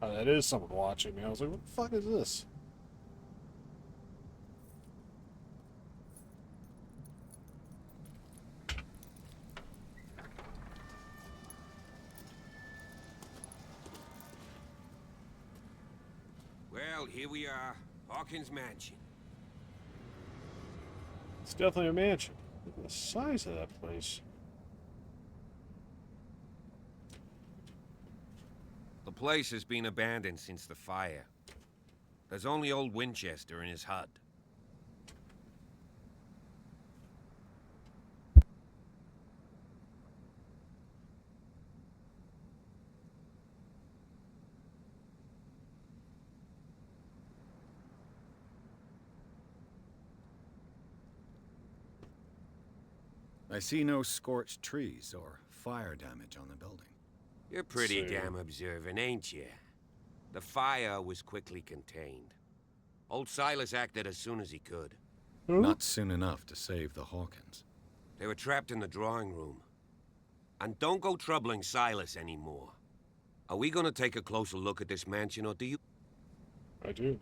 [SPEAKER 1] Oh, that is someone watching me. I was like, what the fuck is this?
[SPEAKER 7] Well, here we are. Hawkins mansion.
[SPEAKER 1] It's definitely a mansion. Look at the size of that place.
[SPEAKER 7] The place has been abandoned since the fire. There's only old Winchester in his hut.
[SPEAKER 3] I see no scorched trees or fire damage on the building.
[SPEAKER 12] You're pretty damn observant, ain't you? The fire was quickly contained. Old Silas acted as soon as he could.
[SPEAKER 3] Not soon enough to save the Hawkins.
[SPEAKER 12] They were trapped in the drawing room. And don't go troubling Silas anymore. Are we gonna take a closer look at this mansion, or do you?
[SPEAKER 1] I do.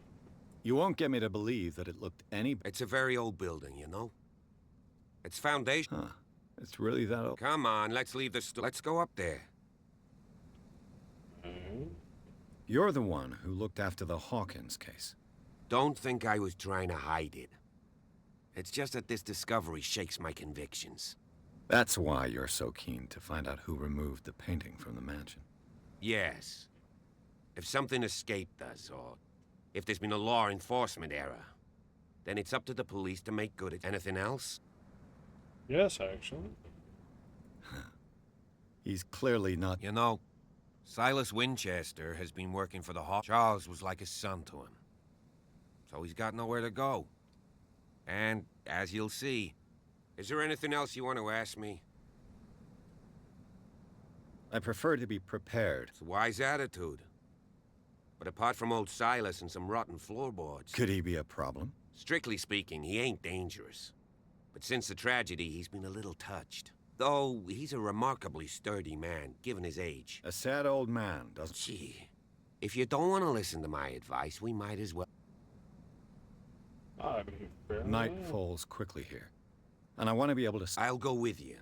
[SPEAKER 3] You won't get me to believe that it looked any...
[SPEAKER 12] It's a very old building, you know? Its foundation...
[SPEAKER 3] Huh. It's really that old?
[SPEAKER 12] Come on, let's leave the let's go up there.
[SPEAKER 3] You're the one who looked after the Hawkins case.
[SPEAKER 12] Don't think I was trying to hide it. It's just that this discovery shakes my convictions.
[SPEAKER 3] That's why you're so keen to find out who removed the painting from the mansion.
[SPEAKER 12] Yes. If something escaped us, or if there's been a law enforcement error, then it's up to the police to make good. Anything else?
[SPEAKER 1] Yes, actually.
[SPEAKER 3] He's clearly not...
[SPEAKER 12] You know, Silas Winchester has been working for the Charles was like a son to him. So he's got nowhere to go. And, as you'll see, is there anything else you want to ask me?
[SPEAKER 3] I prefer to be prepared.
[SPEAKER 12] It's a wise attitude. But apart from old Silas and some rotten floorboards...
[SPEAKER 3] Could he be a problem?
[SPEAKER 12] Strictly speaking, he ain't dangerous. But since the tragedy, he's been a little touched. Though, he's a remarkably sturdy man, given his age.
[SPEAKER 3] A sad old man, doesn't...
[SPEAKER 12] Gee, if you don't want to listen to my advice, we might as well...
[SPEAKER 3] Night falls quickly here. And I want to be able to...
[SPEAKER 12] I'll go with you.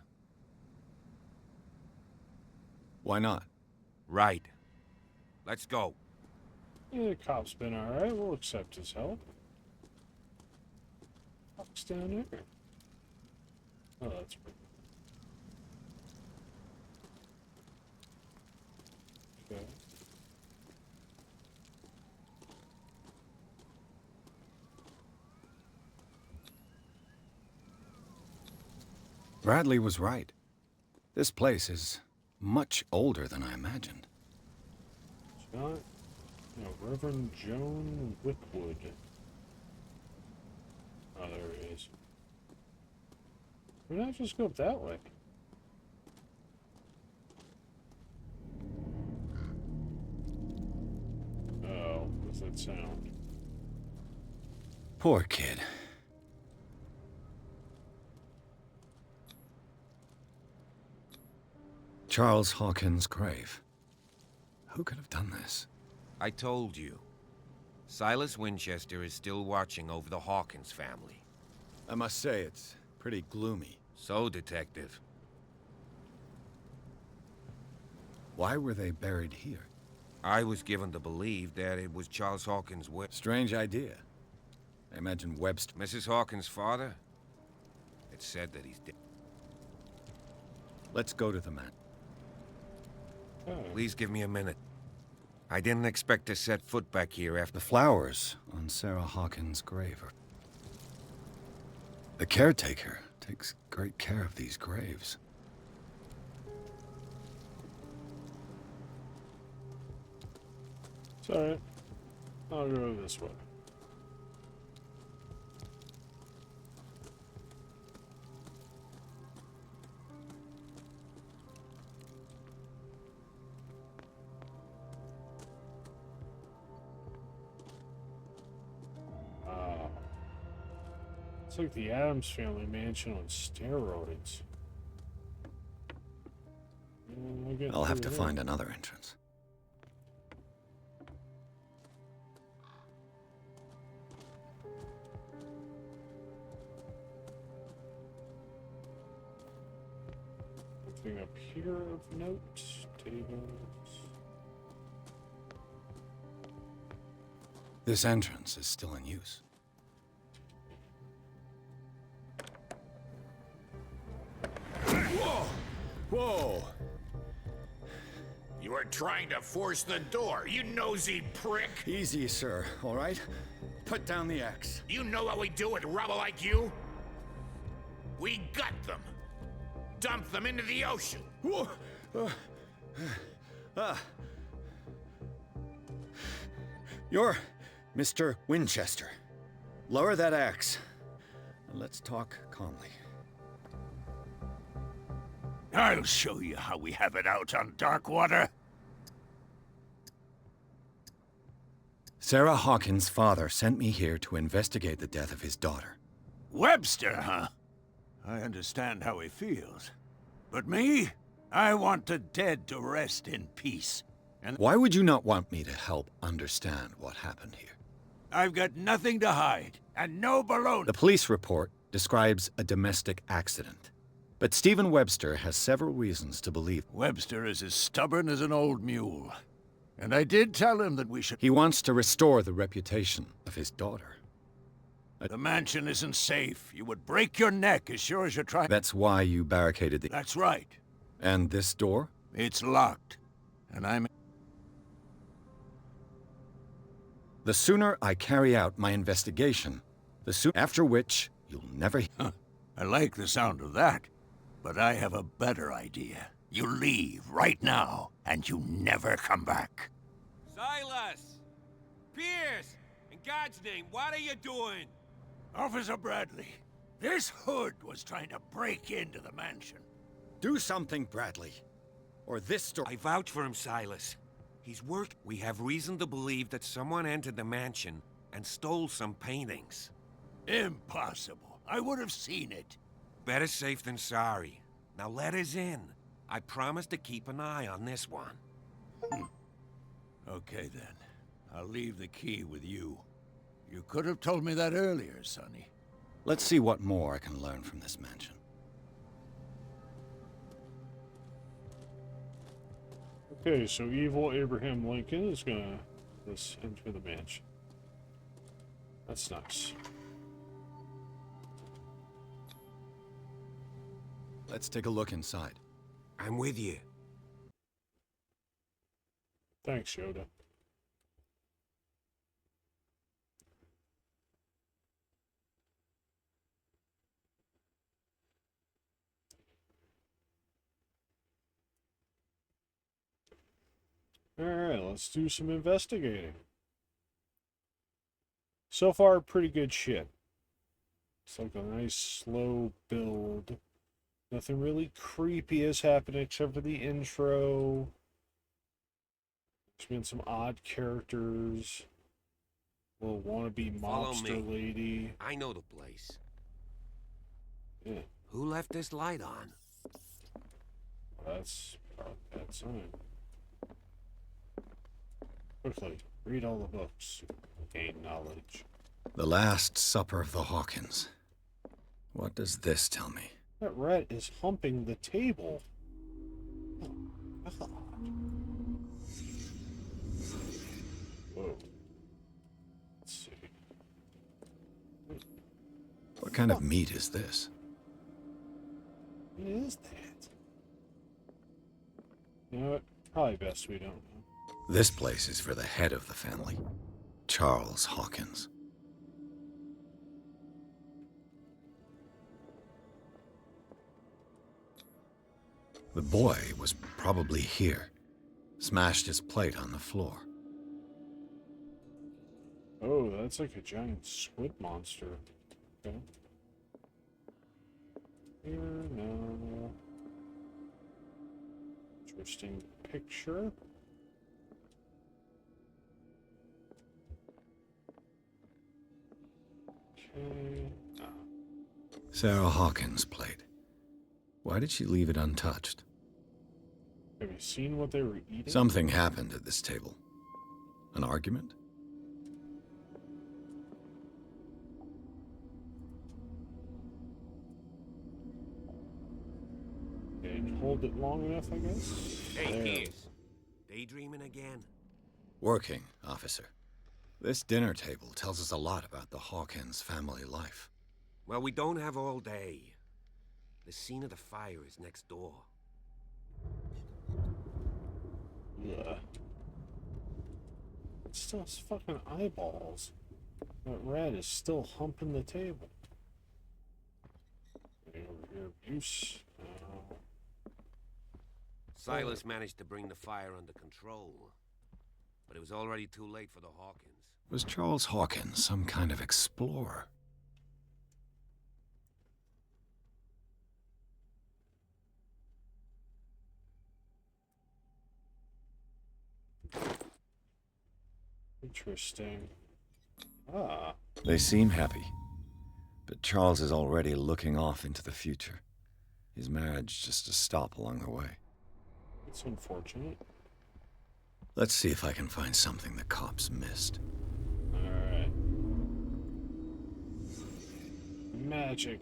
[SPEAKER 3] Why not?
[SPEAKER 12] Right. Let's go.
[SPEAKER 1] Yeah, the cop's been alright. We'll accept his help. Fuck's down here? Oh, that's pretty. Okay.
[SPEAKER 3] Bradley was right. This place is much older than I imagined.
[SPEAKER 1] John, no, Reverend Joan Wickwood. Oh, there it is. Why not just go up that way? Oh, what's that sound?
[SPEAKER 3] Poor kid. Charles Hawkins' grave. Who could have done this?
[SPEAKER 12] I told you. Silas Winchester is still watching over the Hawkins family.
[SPEAKER 3] I must say, it's pretty gloomy.
[SPEAKER 12] So, Detective.
[SPEAKER 3] Why were they buried here?
[SPEAKER 12] I was given to believe that it was Charles Hawkins' will.
[SPEAKER 3] Strange idea. I imagine Webster...
[SPEAKER 12] Mrs. Hawkins' father? It's said that he's dead.
[SPEAKER 3] Let's go to the man.
[SPEAKER 12] Please give me a minute. I didn't expect to set foot back here after...
[SPEAKER 3] The flowers on Sarah Hawkins' grave are... The caretaker takes great care of these graves.
[SPEAKER 1] It's alright. I'll go this way. It's like the Addams Family mansion on steroids.
[SPEAKER 3] I'll have to find another entrance.
[SPEAKER 1] Anything up here of note? Tables.
[SPEAKER 3] This entrance is still in use. Whoa!
[SPEAKER 16] You are trying to force the door, you nosy prick!
[SPEAKER 3] Easy, sir, all right? Put down the axe.
[SPEAKER 16] You know what we do with rubble like you? We gut them. Dump them into the ocean.
[SPEAKER 3] Whoa! You're Mr. Winchester. Lower that axe. And let's talk calmly.
[SPEAKER 16] I'll show you how we have it out on Darkwater.
[SPEAKER 3] Sarah Hawkins' father sent me here to investigate the death of his daughter.
[SPEAKER 16] Webster, huh? I understand how he feels. But me? I want the dead to rest in peace. And
[SPEAKER 3] why would you not want me to help understand what happened here?
[SPEAKER 16] I've got nothing to hide, and no baloney.
[SPEAKER 3] The police report describes a domestic accident. But Stephen Webster has several reasons to believe.
[SPEAKER 16] Webster is as stubborn as an old mule. And I did tell him that we should...
[SPEAKER 3] He wants to restore the reputation of his daughter.
[SPEAKER 16] The mansion isn't safe. You would break your neck as sure as you're trying...
[SPEAKER 3] That's why you barricaded the...
[SPEAKER 16] That's right.
[SPEAKER 3] And this door?
[SPEAKER 16] It's locked. And I'm...
[SPEAKER 3] The sooner I carry out my investigation, the sooner... After which, you'll never...
[SPEAKER 16] Huh. I like the sound of that. But I have a better idea. You leave right now, and you never come back.
[SPEAKER 12] Silas! Pierce! In God's name, what are you doing?
[SPEAKER 16] Officer Bradley, this hood was trying to break into the mansion.
[SPEAKER 3] Do something, Bradley. Or this story...
[SPEAKER 12] I vouch for him, Silas. He's worked... We have reason to believe that someone entered the mansion and stole some paintings.
[SPEAKER 16] Impossible. I would have seen it.
[SPEAKER 12] Better safe than sorry. Now let us in. I promise to keep an eye on this one.
[SPEAKER 16] Okay, then. I'll leave the key with you. You could have told me that earlier, Sonny.
[SPEAKER 3] Let's see what more I can learn from this mansion.
[SPEAKER 1] Okay, so evil Abraham Lincoln is gonna let's enter the mansion. That's nice.
[SPEAKER 3] Let's take a look inside.
[SPEAKER 12] I'm with you.
[SPEAKER 1] Thanks, Yoda. Alright, let's do some investigating. So far, pretty good shit. It's like a nice, slow build. Nothing really creepy has happened except for the intro. There's been some odd characters. Little wannabe mobster lady.
[SPEAKER 12] I know the place.
[SPEAKER 1] Yeah.
[SPEAKER 12] Who left this light on?
[SPEAKER 1] Well, that's probably a bad sign. Quickly, read all the books. Gain knowledge.
[SPEAKER 3] The Last Supper of the Hawkins. What does this tell me?
[SPEAKER 1] That rat is humping the table. Oh, God. Whoa. Let's see.
[SPEAKER 3] What kind of meat is this?
[SPEAKER 1] What is that? You know what? Probably best we don't know.
[SPEAKER 3] This place is for the head of the family, Charles Hawkins. The boy was probably here, smashed his plate on the floor.
[SPEAKER 1] Oh, that's like a giant squid monster. Okay. Here, no. Interesting picture. Okay. Ah.
[SPEAKER 3] Sarah Hawkins' plate. Why did she leave it untouched?
[SPEAKER 1] Have you seen what they were eating?
[SPEAKER 3] Something happened at this table. An argument?
[SPEAKER 1] They didn't hold it long enough, I guess.
[SPEAKER 12] Hey,
[SPEAKER 1] There.
[SPEAKER 12] Pierce. Daydreaming again?
[SPEAKER 3] Working, officer. This dinner table tells us a lot about the Hawkins family life.
[SPEAKER 12] Well, we don't have all day. The scene of the fire is next door.
[SPEAKER 1] Yeah. It still has fucking eyeballs. That rat is still humping the table. Okay, over here, abuse.
[SPEAKER 12] Silas managed to bring the fire under control, but it was already too late for the Hawkins.
[SPEAKER 3] Was Charles Hawkins some kind of explorer?
[SPEAKER 1] Interesting. Ah.
[SPEAKER 3] They seem happy, but Charles is already looking off into the future. His marriage just to stop along the way.
[SPEAKER 1] It's unfortunate.
[SPEAKER 3] Let's see if I can find something the cops missed.
[SPEAKER 1] Alright. Magic.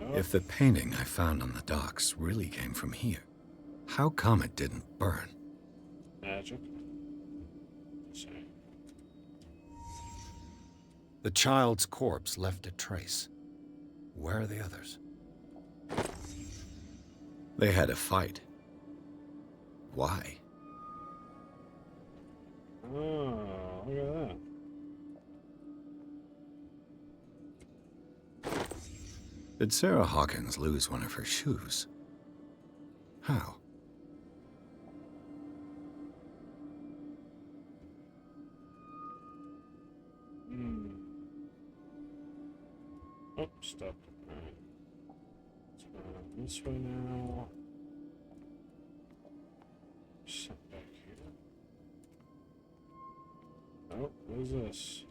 [SPEAKER 1] Oh.
[SPEAKER 3] If the painting I found on the docks really came from here, how come it didn't burn?
[SPEAKER 1] Magic. Let's see.
[SPEAKER 3] The child's corpse left a trace. Where are the others? They had a fight. Why?
[SPEAKER 1] Oh, look at that.
[SPEAKER 3] Did Sarah Hawkins lose one of her shoes? How?
[SPEAKER 1] Oh, stop. Alright. Let's go this way now. Set back here. Oh, what is this?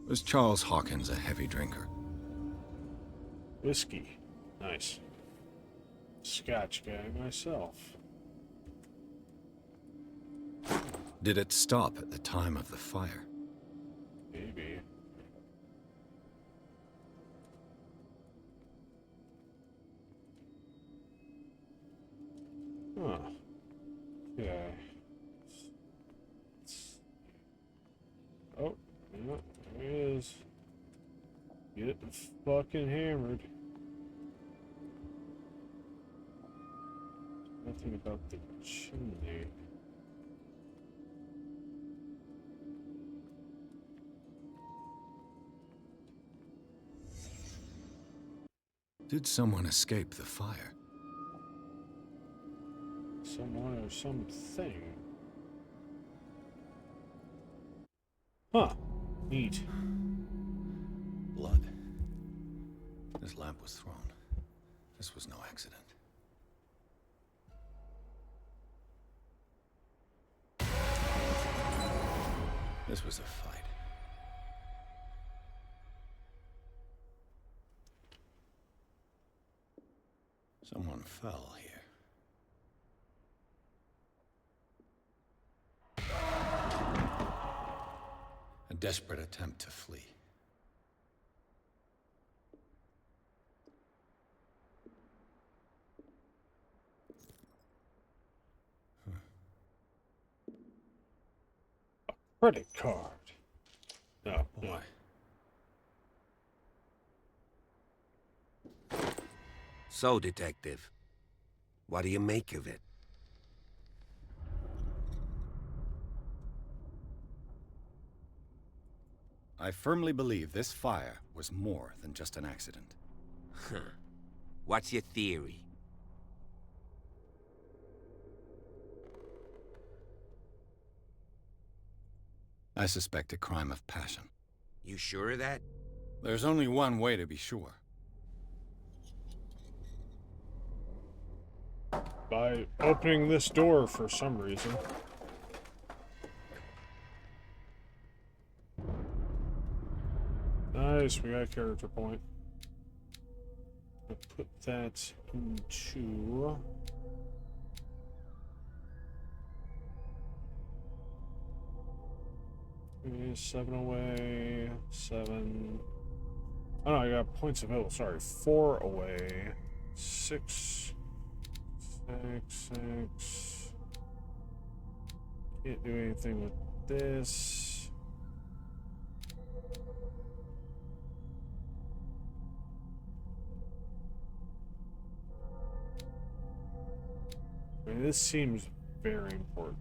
[SPEAKER 3] Was Charles Hawkins a heavy drinker?
[SPEAKER 1] Whiskey. Nice. Scotch guy myself.
[SPEAKER 3] Did it stop at the time of the fire?
[SPEAKER 1] Maybe. Huh. Okay. Oh, yeah, there he is. Getting fucking hammered. Nothing about the chimney.
[SPEAKER 3] Did someone escape the fire?
[SPEAKER 1] Someone or something. Huh. Neat.
[SPEAKER 3] Blood. This lamp was thrown. This was no accident. This was a fight. Someone fell here. A desperate attempt to flee.
[SPEAKER 1] Credit card. Oh, boy.
[SPEAKER 12] So, Detective, what do you make of it?
[SPEAKER 3] I firmly believe this fire was more than just an accident.
[SPEAKER 12] Huh. What's your theory?
[SPEAKER 3] I suspect a crime of passion.
[SPEAKER 12] You sure of that?
[SPEAKER 3] There's only one way to be sure.
[SPEAKER 1] By opening this door for some reason. Nice, we got a character point. I'll put that into... Okay, 7 away, 7... Oh no, I got points available, sorry. 4 away, 6... 6... Can't do anything with this. I mean, this seems very important.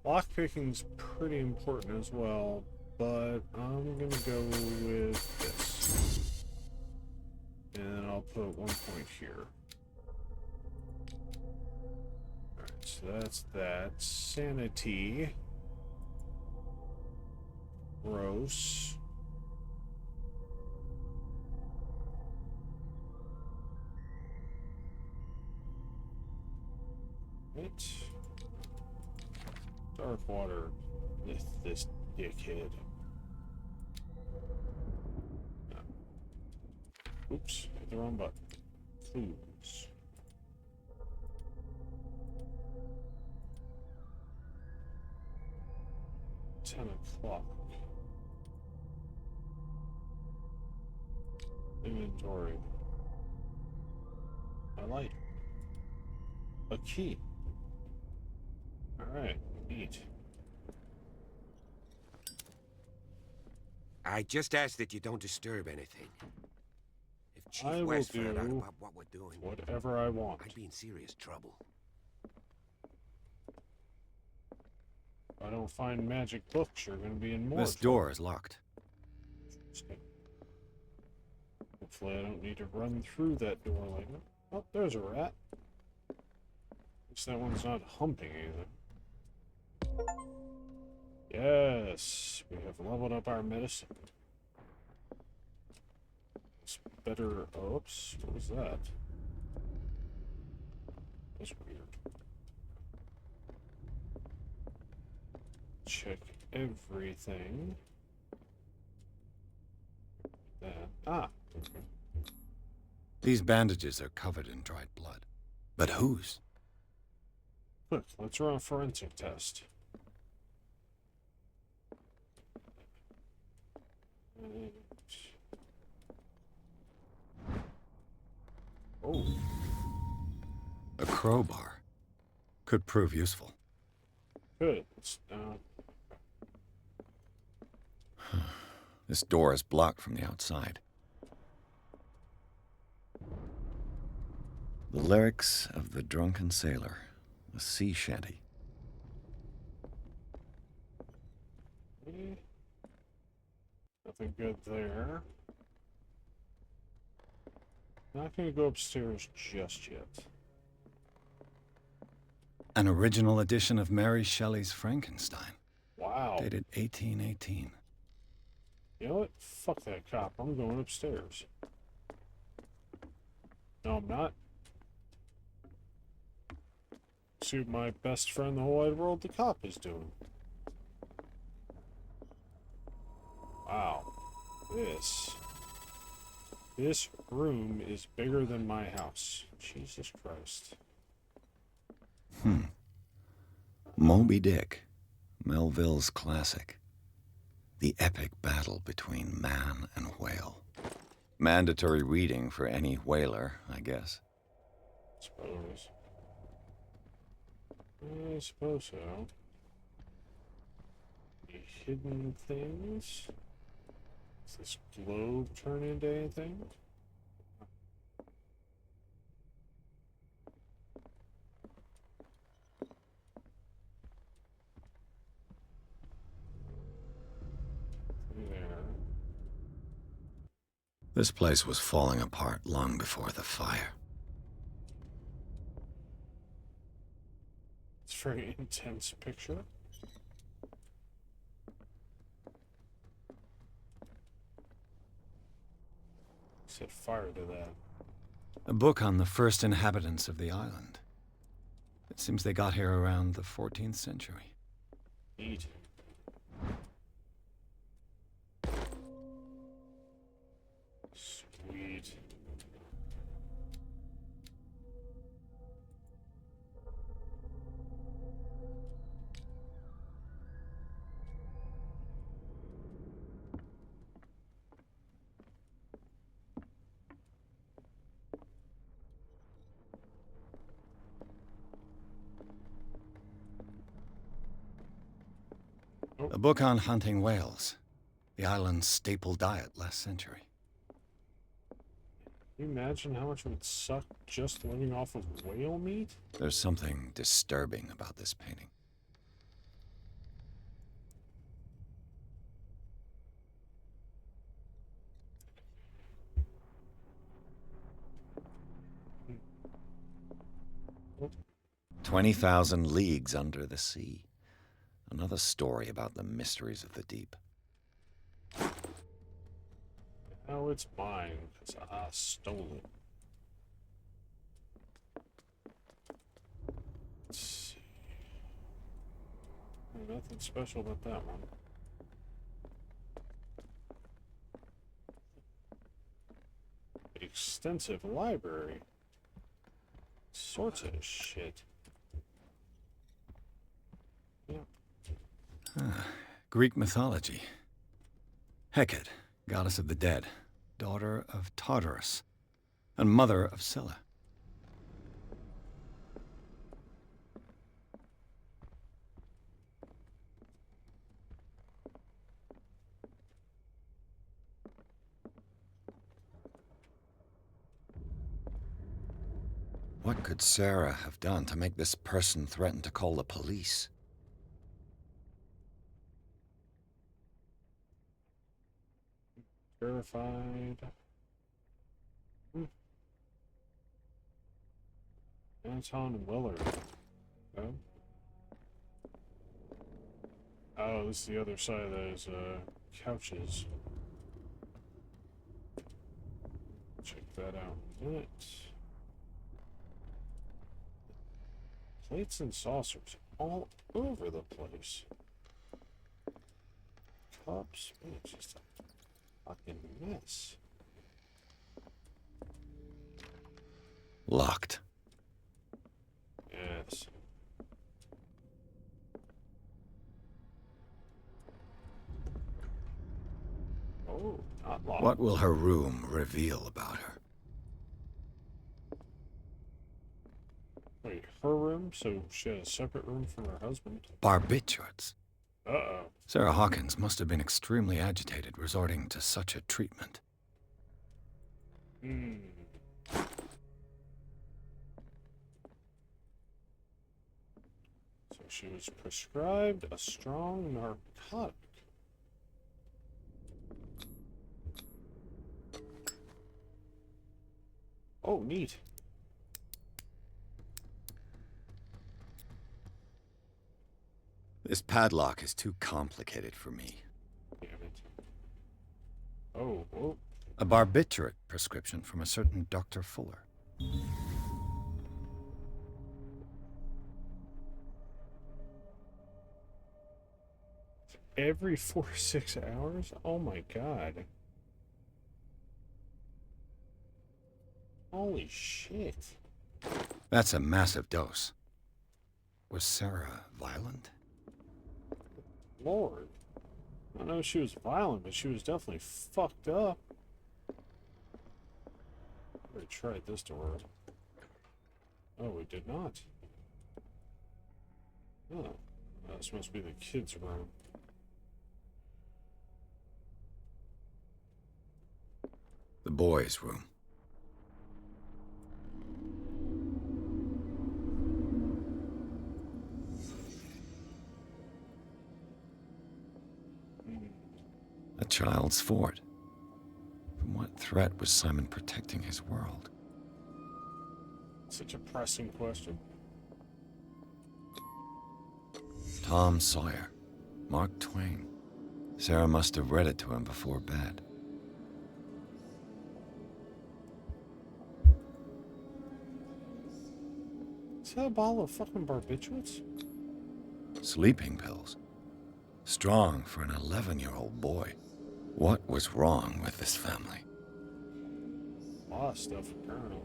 [SPEAKER 1] Lockpicking's pretty important as well, but I'm gonna go with this. And then I'll put 1 point here. Alright, So that's that. Sanity. Gross. Right. Dark water. This dickhead. Oops, hit the wrong button. Clues. $10. Inventory. A light. A key. Alright, neat.
[SPEAKER 12] I just ask that you don't disturb anything. If Chief
[SPEAKER 1] I will
[SPEAKER 12] West found out
[SPEAKER 1] do
[SPEAKER 12] about what we're doing,
[SPEAKER 1] whatever I want.
[SPEAKER 12] I'd be in serious trouble.
[SPEAKER 1] If I don't find magic books, you're going to be in more
[SPEAKER 3] This
[SPEAKER 1] trouble.
[SPEAKER 3] door is locked.
[SPEAKER 1] Hopefully I don't need to run through that door like that. Oh, there's a rat. At least that one's not humping anything. Yes, we have leveled up our medicine. It's better. Oops, what was that? That's weird. Check everything. That. Ah.
[SPEAKER 3] These bandages are covered in dried blood. But whose?
[SPEAKER 1] Quick, let's run a forensic test. Oh.
[SPEAKER 3] A crowbar. Could prove useful.
[SPEAKER 1] Good.
[SPEAKER 3] This door is blocked from the outside. The lyrics of the drunken sailor. A sea shanty.
[SPEAKER 1] Nothing good there. Not gonna go upstairs just yet.
[SPEAKER 3] An original edition of Mary Shelley's Frankenstein.
[SPEAKER 1] Wow.
[SPEAKER 3] Dated 1818.
[SPEAKER 1] You know what? Fuck that cop. I'm going upstairs. No, I'm not. See what my best friend in the whole wide world, the cop, is doing. Wow. This room is bigger than my house. Jesus Christ.
[SPEAKER 3] Moby Dick. Melville's classic. The epic battle between man and whale. Mandatory reading for any whaler, I guess.
[SPEAKER 1] I suppose so. The hidden things? Does this globe turn into anything? There.
[SPEAKER 3] This place was falling apart long before the fire.
[SPEAKER 1] It's a very intense picture. Set fire to that.
[SPEAKER 3] A book on the first inhabitants of the island. It seems they got here around the 14th century.
[SPEAKER 1] Neat. Sweet.
[SPEAKER 3] A book on hunting whales. The island's staple diet last century.
[SPEAKER 1] Can you imagine how much it would suck just living off of whale meat?
[SPEAKER 3] There's something disturbing about this painting. 20,000 leagues under the sea. Another story about the mysteries of the deep.
[SPEAKER 1] Now it's mine, because I stole it. Let's see. Nothing special about that one. Extensive library. Sorts of shit. Yeah.
[SPEAKER 3] Greek mythology. Hecate, goddess of the dead, daughter of Tartarus, and mother of Scylla. What could Sarah have done to make this person threaten to call the police?
[SPEAKER 1] Verified. Anton Willard. Oh. Oh, this is the other side of those couches. Check that out in a minute. Plates and saucers all over the place. Cups, man, it's just a fucking mess.
[SPEAKER 3] Locked.
[SPEAKER 1] Yes. Oh, not locked.
[SPEAKER 3] What will her room reveal about her?
[SPEAKER 1] Wait, her room? So she had a separate room from her husband?
[SPEAKER 3] Barbiturates.
[SPEAKER 1] Uh-oh.
[SPEAKER 3] Sarah Hawkins must have been extremely agitated, resorting to such a treatment.
[SPEAKER 1] Hmm. So she was prescribed a strong narcotic. Oh, neat.
[SPEAKER 3] This padlock is too complicated for me.
[SPEAKER 1] Damn it. Oh, whoa.
[SPEAKER 3] A barbiturate prescription from a certain Dr. Fuller.
[SPEAKER 1] Every 4 to 6 hours? Oh my god. Holy shit.
[SPEAKER 3] That's a massive dose. Was Sarah violent?
[SPEAKER 1] Lord. I don't know if she was violent, but she was definitely fucked up. We tried this door. Oh, we did not. Oh. This must be the kids' room.
[SPEAKER 3] The boys' room. A child's fort. From what threat was Simon protecting his world?
[SPEAKER 1] Such a pressing question.
[SPEAKER 3] Tom Sawyer. Mark Twain. Sarah must have read it to him before bed.
[SPEAKER 1] Is that a bottle of fucking barbiturates?
[SPEAKER 3] Sleeping pills. Strong for an 11-year-old boy. What was wrong with this family?
[SPEAKER 1] A lot of stuff, apparently.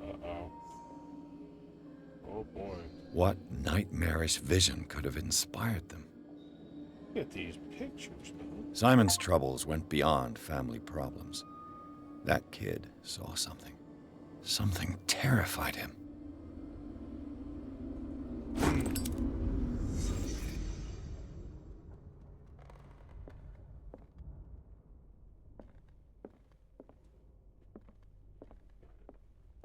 [SPEAKER 1] Uh-oh. Oh, boy.
[SPEAKER 3] What nightmarish vision could have inspired them?
[SPEAKER 1] Look at these pictures, man.
[SPEAKER 3] Simon's troubles went beyond family problems. That kid saw something. Something terrified him.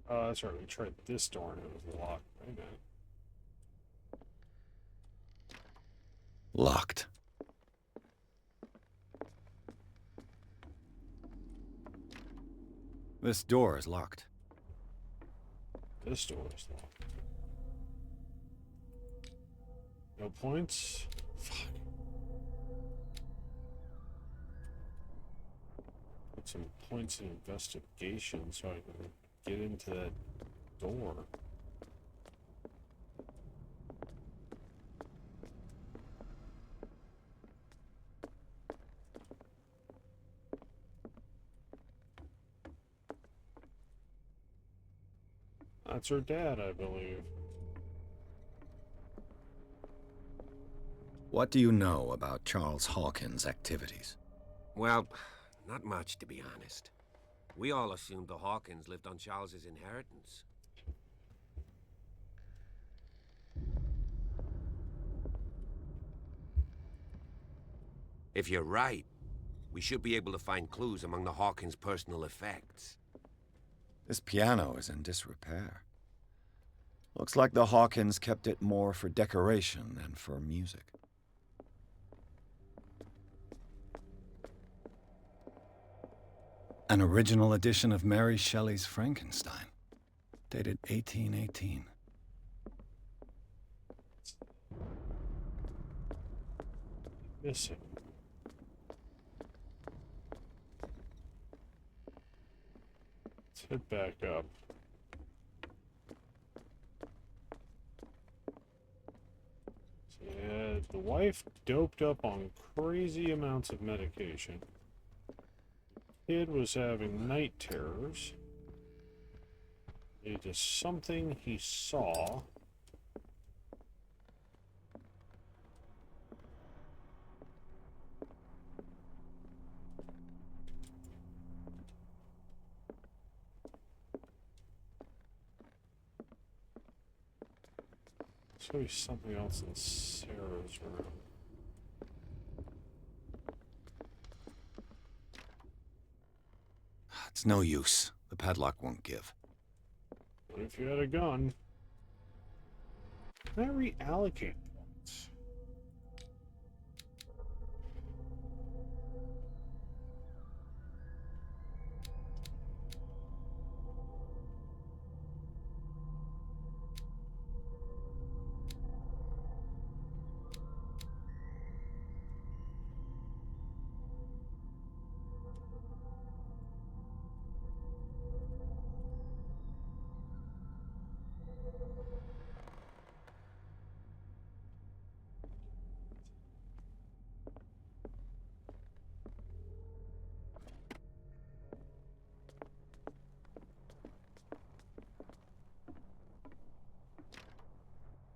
[SPEAKER 1] Oh, that's right. We tried this door and it was locked. Wait a minute.
[SPEAKER 3] Locked. This door is locked.
[SPEAKER 1] This door is locked. No points? Fuck. Put some points in investigation so I can get into that door. That's her dad, I believe.
[SPEAKER 3] What do you know about Charles Hawkins' activities?
[SPEAKER 12] Well, not much, to be honest. We all assumed the Hawkins lived on Charles's inheritance. If you're right, we should be able to find clues among the Hawkins' personal effects.
[SPEAKER 3] This piano is in disrepair. Looks like the Hawkins kept it more for decoration than for music. An original edition of Mary Shelley's Frankenstein, dated 1818.
[SPEAKER 1] Missing. Let's head back up. Yeah, the wife doped up on crazy amounts of medication. Kid was having night terrors. It is something he saw. So there's something else in Sarah's room.
[SPEAKER 3] It's no use. The padlock won't give.
[SPEAKER 1] What if you had a gun? Can I reallocate points?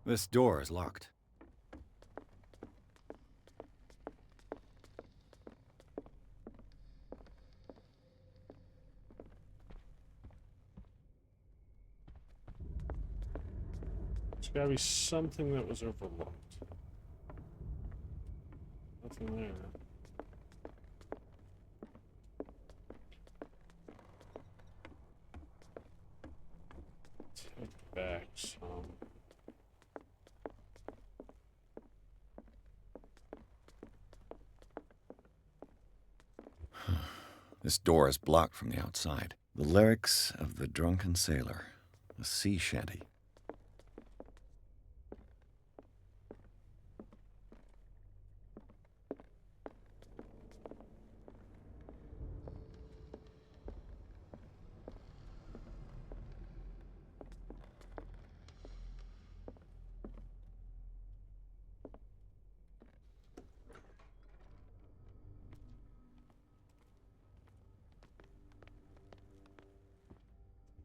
[SPEAKER 3] This door is locked.
[SPEAKER 1] There's gotta be something that was overlooked. Nothing there. Take back some.
[SPEAKER 3] This door is blocked from the outside. The lyrics of the drunken sailor. A sea shanty.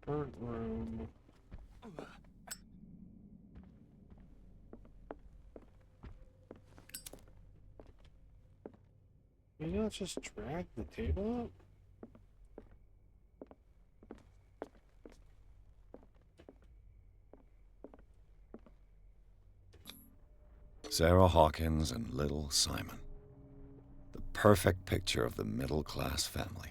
[SPEAKER 1] Front room. Can you not just drag the table up?
[SPEAKER 3] Sarah Hawkins and little Simon. The perfect picture of the middle-class family.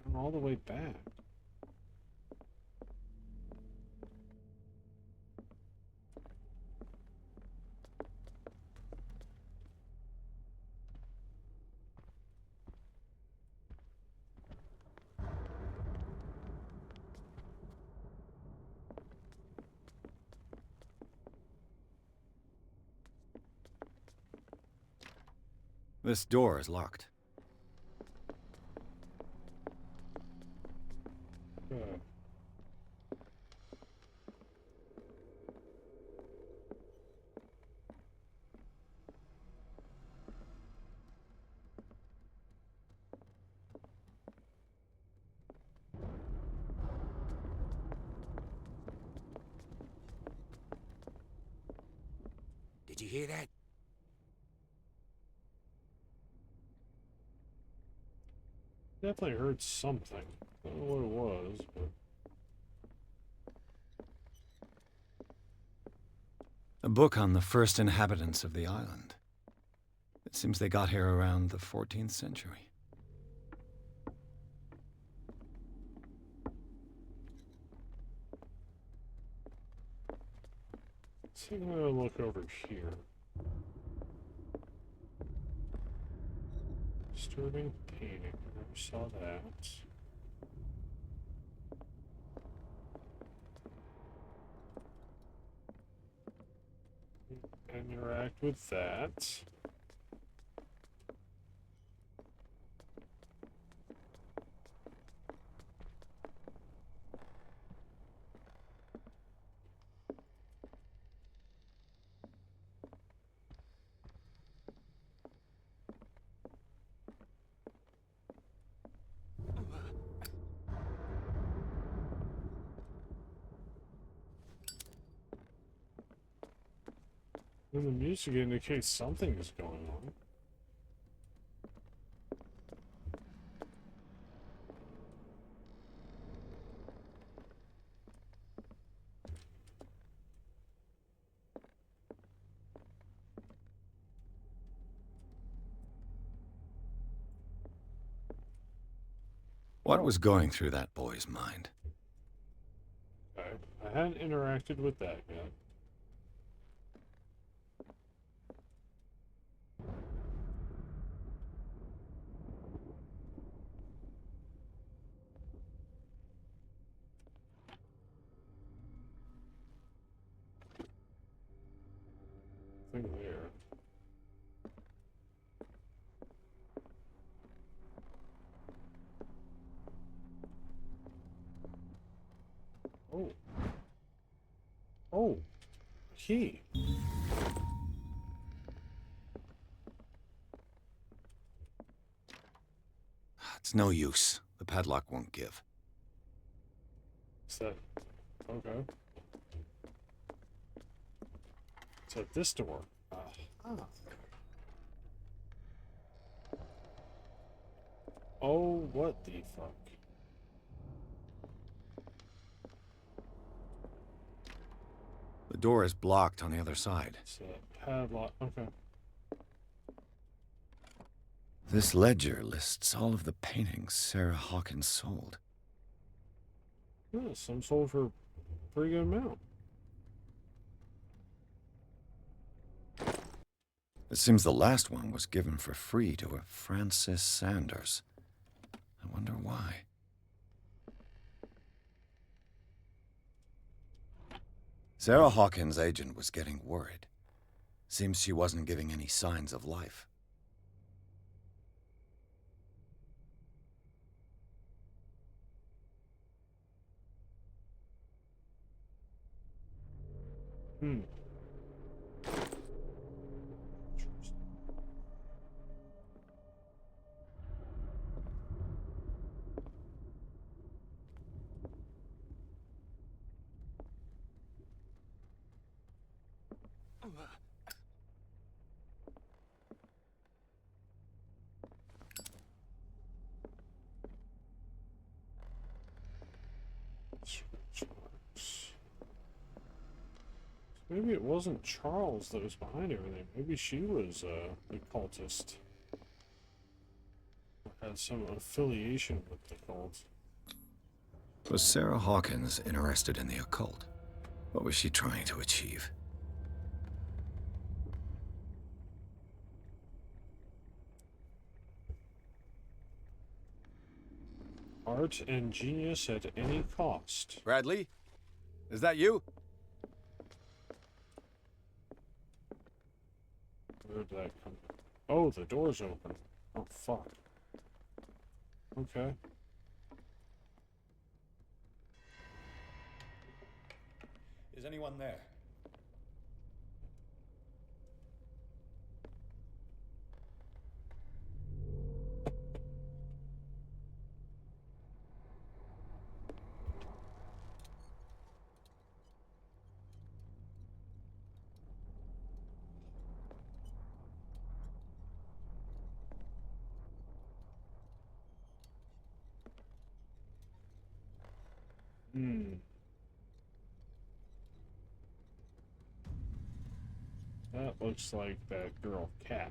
[SPEAKER 1] I'm all the way back.
[SPEAKER 3] This door is locked.
[SPEAKER 7] Did you hear that?
[SPEAKER 1] Definitely heard something. I don't know what it was, but...
[SPEAKER 3] A book on the first inhabitants of the island. It seems they got here around the 14th century.
[SPEAKER 1] So I'm gonna look over here. Disturbing painting. Never saw that. Interact with that. And the music indicates something is going on.
[SPEAKER 3] What was going through that boy's mind?
[SPEAKER 1] Okay. I hadn't interacted with that yet. Thing there. Oh. Oh. Key.
[SPEAKER 3] It's no use. The padlock won't give.
[SPEAKER 1] Is that... Okay. So this door. Oh, what the fuck?
[SPEAKER 3] The door is blocked on the other side.
[SPEAKER 1] It's a padlock. Okay.
[SPEAKER 3] This ledger lists all of the paintings Sarah Hawkins sold.
[SPEAKER 1] Yeah, some sold for a pretty good amount.
[SPEAKER 3] It seems the last one was given for free to a Francis Sanders. I wonder why. Sarah Hawkins' agent was getting worried. Seems she wasn't giving any signs of life.
[SPEAKER 1] Maybe it wasn't Charles that was behind everything. Maybe she was the cultist. Or had some affiliation with the cult.
[SPEAKER 3] Was Sarah Hawkins interested in the occult? What was she trying to achieve?
[SPEAKER 1] Art and genius at any cost.
[SPEAKER 3] Bradley? Is that you?
[SPEAKER 1] Where did that come from? Oh, the door's open. Oh, fuck. Okay.
[SPEAKER 3] Is anyone there?
[SPEAKER 1] Hmm. That looks like that girl Cat.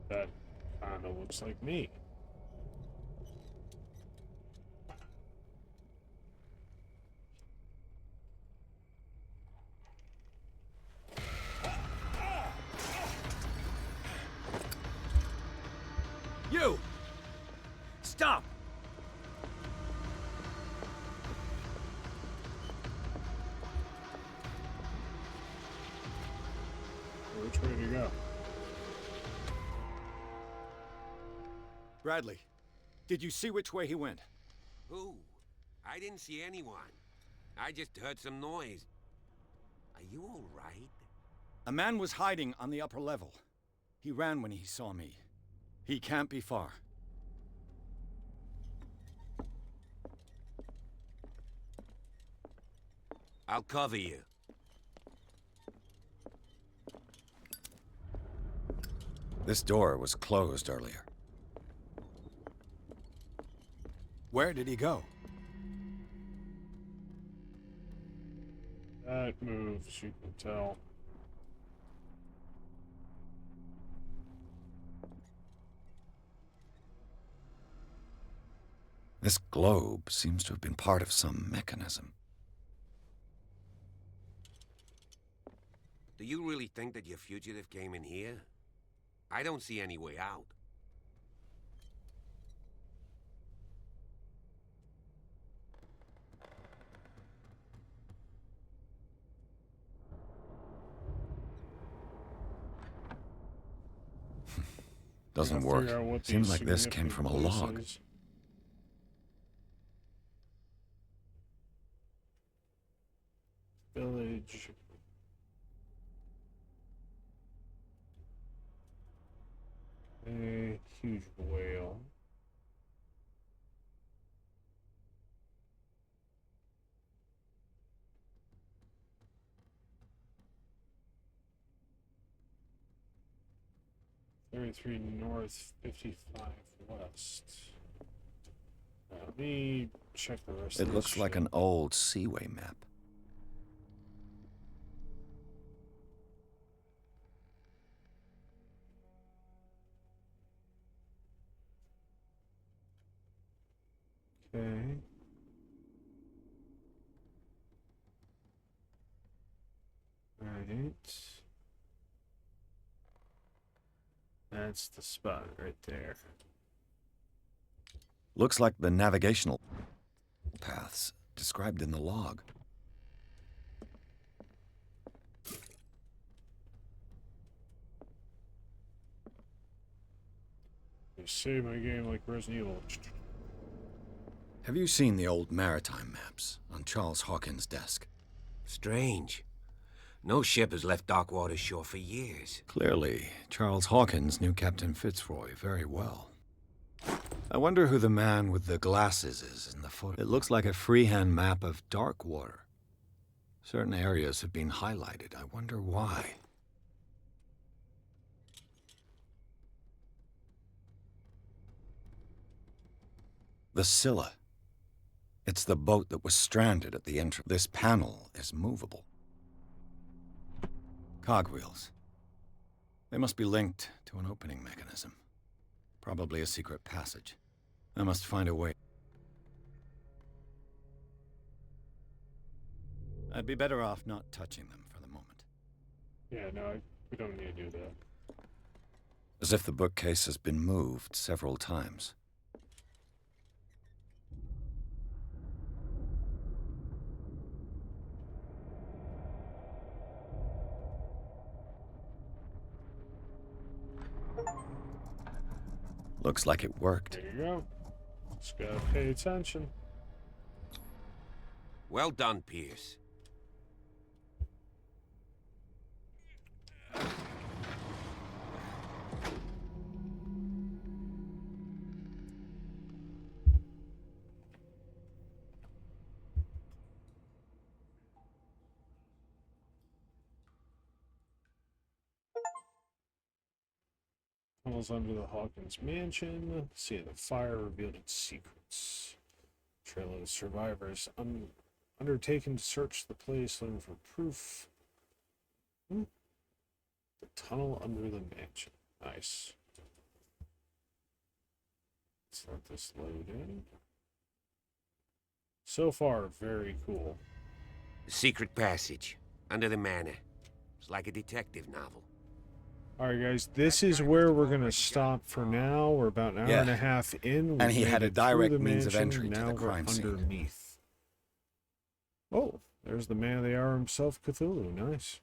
[SPEAKER 1] That kinda looks like me.
[SPEAKER 8] You! Stop!
[SPEAKER 1] Which way to go?
[SPEAKER 3] Bradley, did you see which way he went?
[SPEAKER 12] Who? I didn't see anyone. I just heard some noise. Are you all right?
[SPEAKER 3] A man was hiding on the upper level. He ran when he saw me. He can't be far.
[SPEAKER 12] I'll cover you.
[SPEAKER 3] This door was closed earlier. Where did he go?
[SPEAKER 1] That moves, you can tell.
[SPEAKER 3] This globe seems to have been part of some mechanism.
[SPEAKER 12] Do you really think that your fugitive came in here? I don't see any way out.
[SPEAKER 3] Doesn't
[SPEAKER 1] Gotta
[SPEAKER 3] work.
[SPEAKER 1] figure out what
[SPEAKER 3] Seems
[SPEAKER 1] these
[SPEAKER 3] like this came from a
[SPEAKER 1] significant
[SPEAKER 3] log.
[SPEAKER 1] places. Village. A huge whale. $33 north, 55 west. Let me check the rest of
[SPEAKER 3] It
[SPEAKER 1] this
[SPEAKER 3] looks like
[SPEAKER 1] shit.
[SPEAKER 3] an old seaway map.
[SPEAKER 1] Okay. Alright. That's the spot right there.
[SPEAKER 3] Looks like the navigational paths described in the log.
[SPEAKER 1] You save my game like Resident Evil.
[SPEAKER 3] Have you seen the old maritime maps on Charles Hawkins' desk?
[SPEAKER 12] Strange. No ship has left Darkwater shore for years.
[SPEAKER 3] Clearly, Charles Hawkins knew Captain Fitzroy very well. I wonder who the man with the glasses is in the photo. It looks like a freehand map of Darkwater. Certain areas have been highlighted. I wonder why. The Scylla. It's the boat that was stranded at the entrance. This panel is movable. Cogwheels. They must be linked to an opening mechanism. Probably a secret passage. I must find a way. I'd be better off not touching them for the moment.
[SPEAKER 1] Yeah, no, we don't need to do that.
[SPEAKER 3] As if the bookcase has been moved several times. Looks like it worked.
[SPEAKER 1] There you go. Just gotta pay attention.
[SPEAKER 12] Well done, Pierce.
[SPEAKER 1] Tunnels under the Hawkins mansion. Seeing the fire revealed its secrets. Trail of the survivors undertaken to search the place, looking for proof. The tunnel under the mansion. Nice. Let's let this load in. So far, very cool.
[SPEAKER 12] The secret passage under the manor. It's like a detective novel.
[SPEAKER 1] Alright guys, this is where we're going to stop for now. We're about an hour and a half in.
[SPEAKER 3] And he had a direct means of
[SPEAKER 1] mansion.
[SPEAKER 3] entry to
[SPEAKER 1] Now
[SPEAKER 3] the crime scene.
[SPEAKER 1] underneath. Oh, there's the man of the hour himself, Cthulhu. Nice.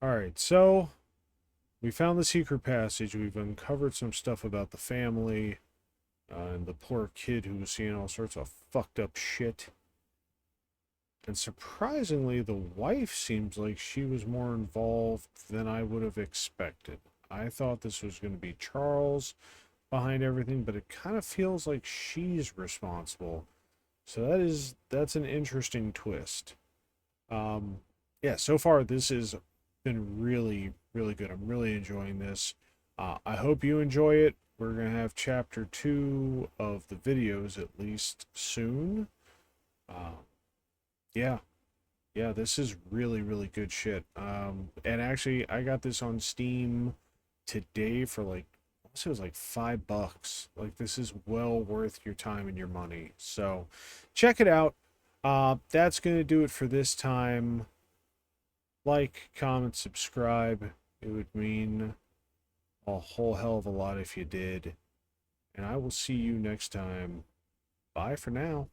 [SPEAKER 1] Alright, so we found the secret passage. We've uncovered some stuff about the family and the poor kid who was seeing all sorts of fucked up shit. And surprisingly, the wife seems like she was more involved than I would have expected. I thought this was going to be Charles behind everything, but it kind of feels like she's responsible. So that's an interesting twist. Yeah, so far this has been really, really good. I'm really enjoying this. I hope you enjoy it. We're going to have chapter 2 of the videos at least soon. Yeah, this is really, really good shit. And actually, I got this on Steam today for like, it was like $5. Like, this is well worth your time and your money. So, check it out. That's going to do it for this time. Like, comment, subscribe. It would mean a whole hell of a lot if you did. And I will see you next time. Bye for now.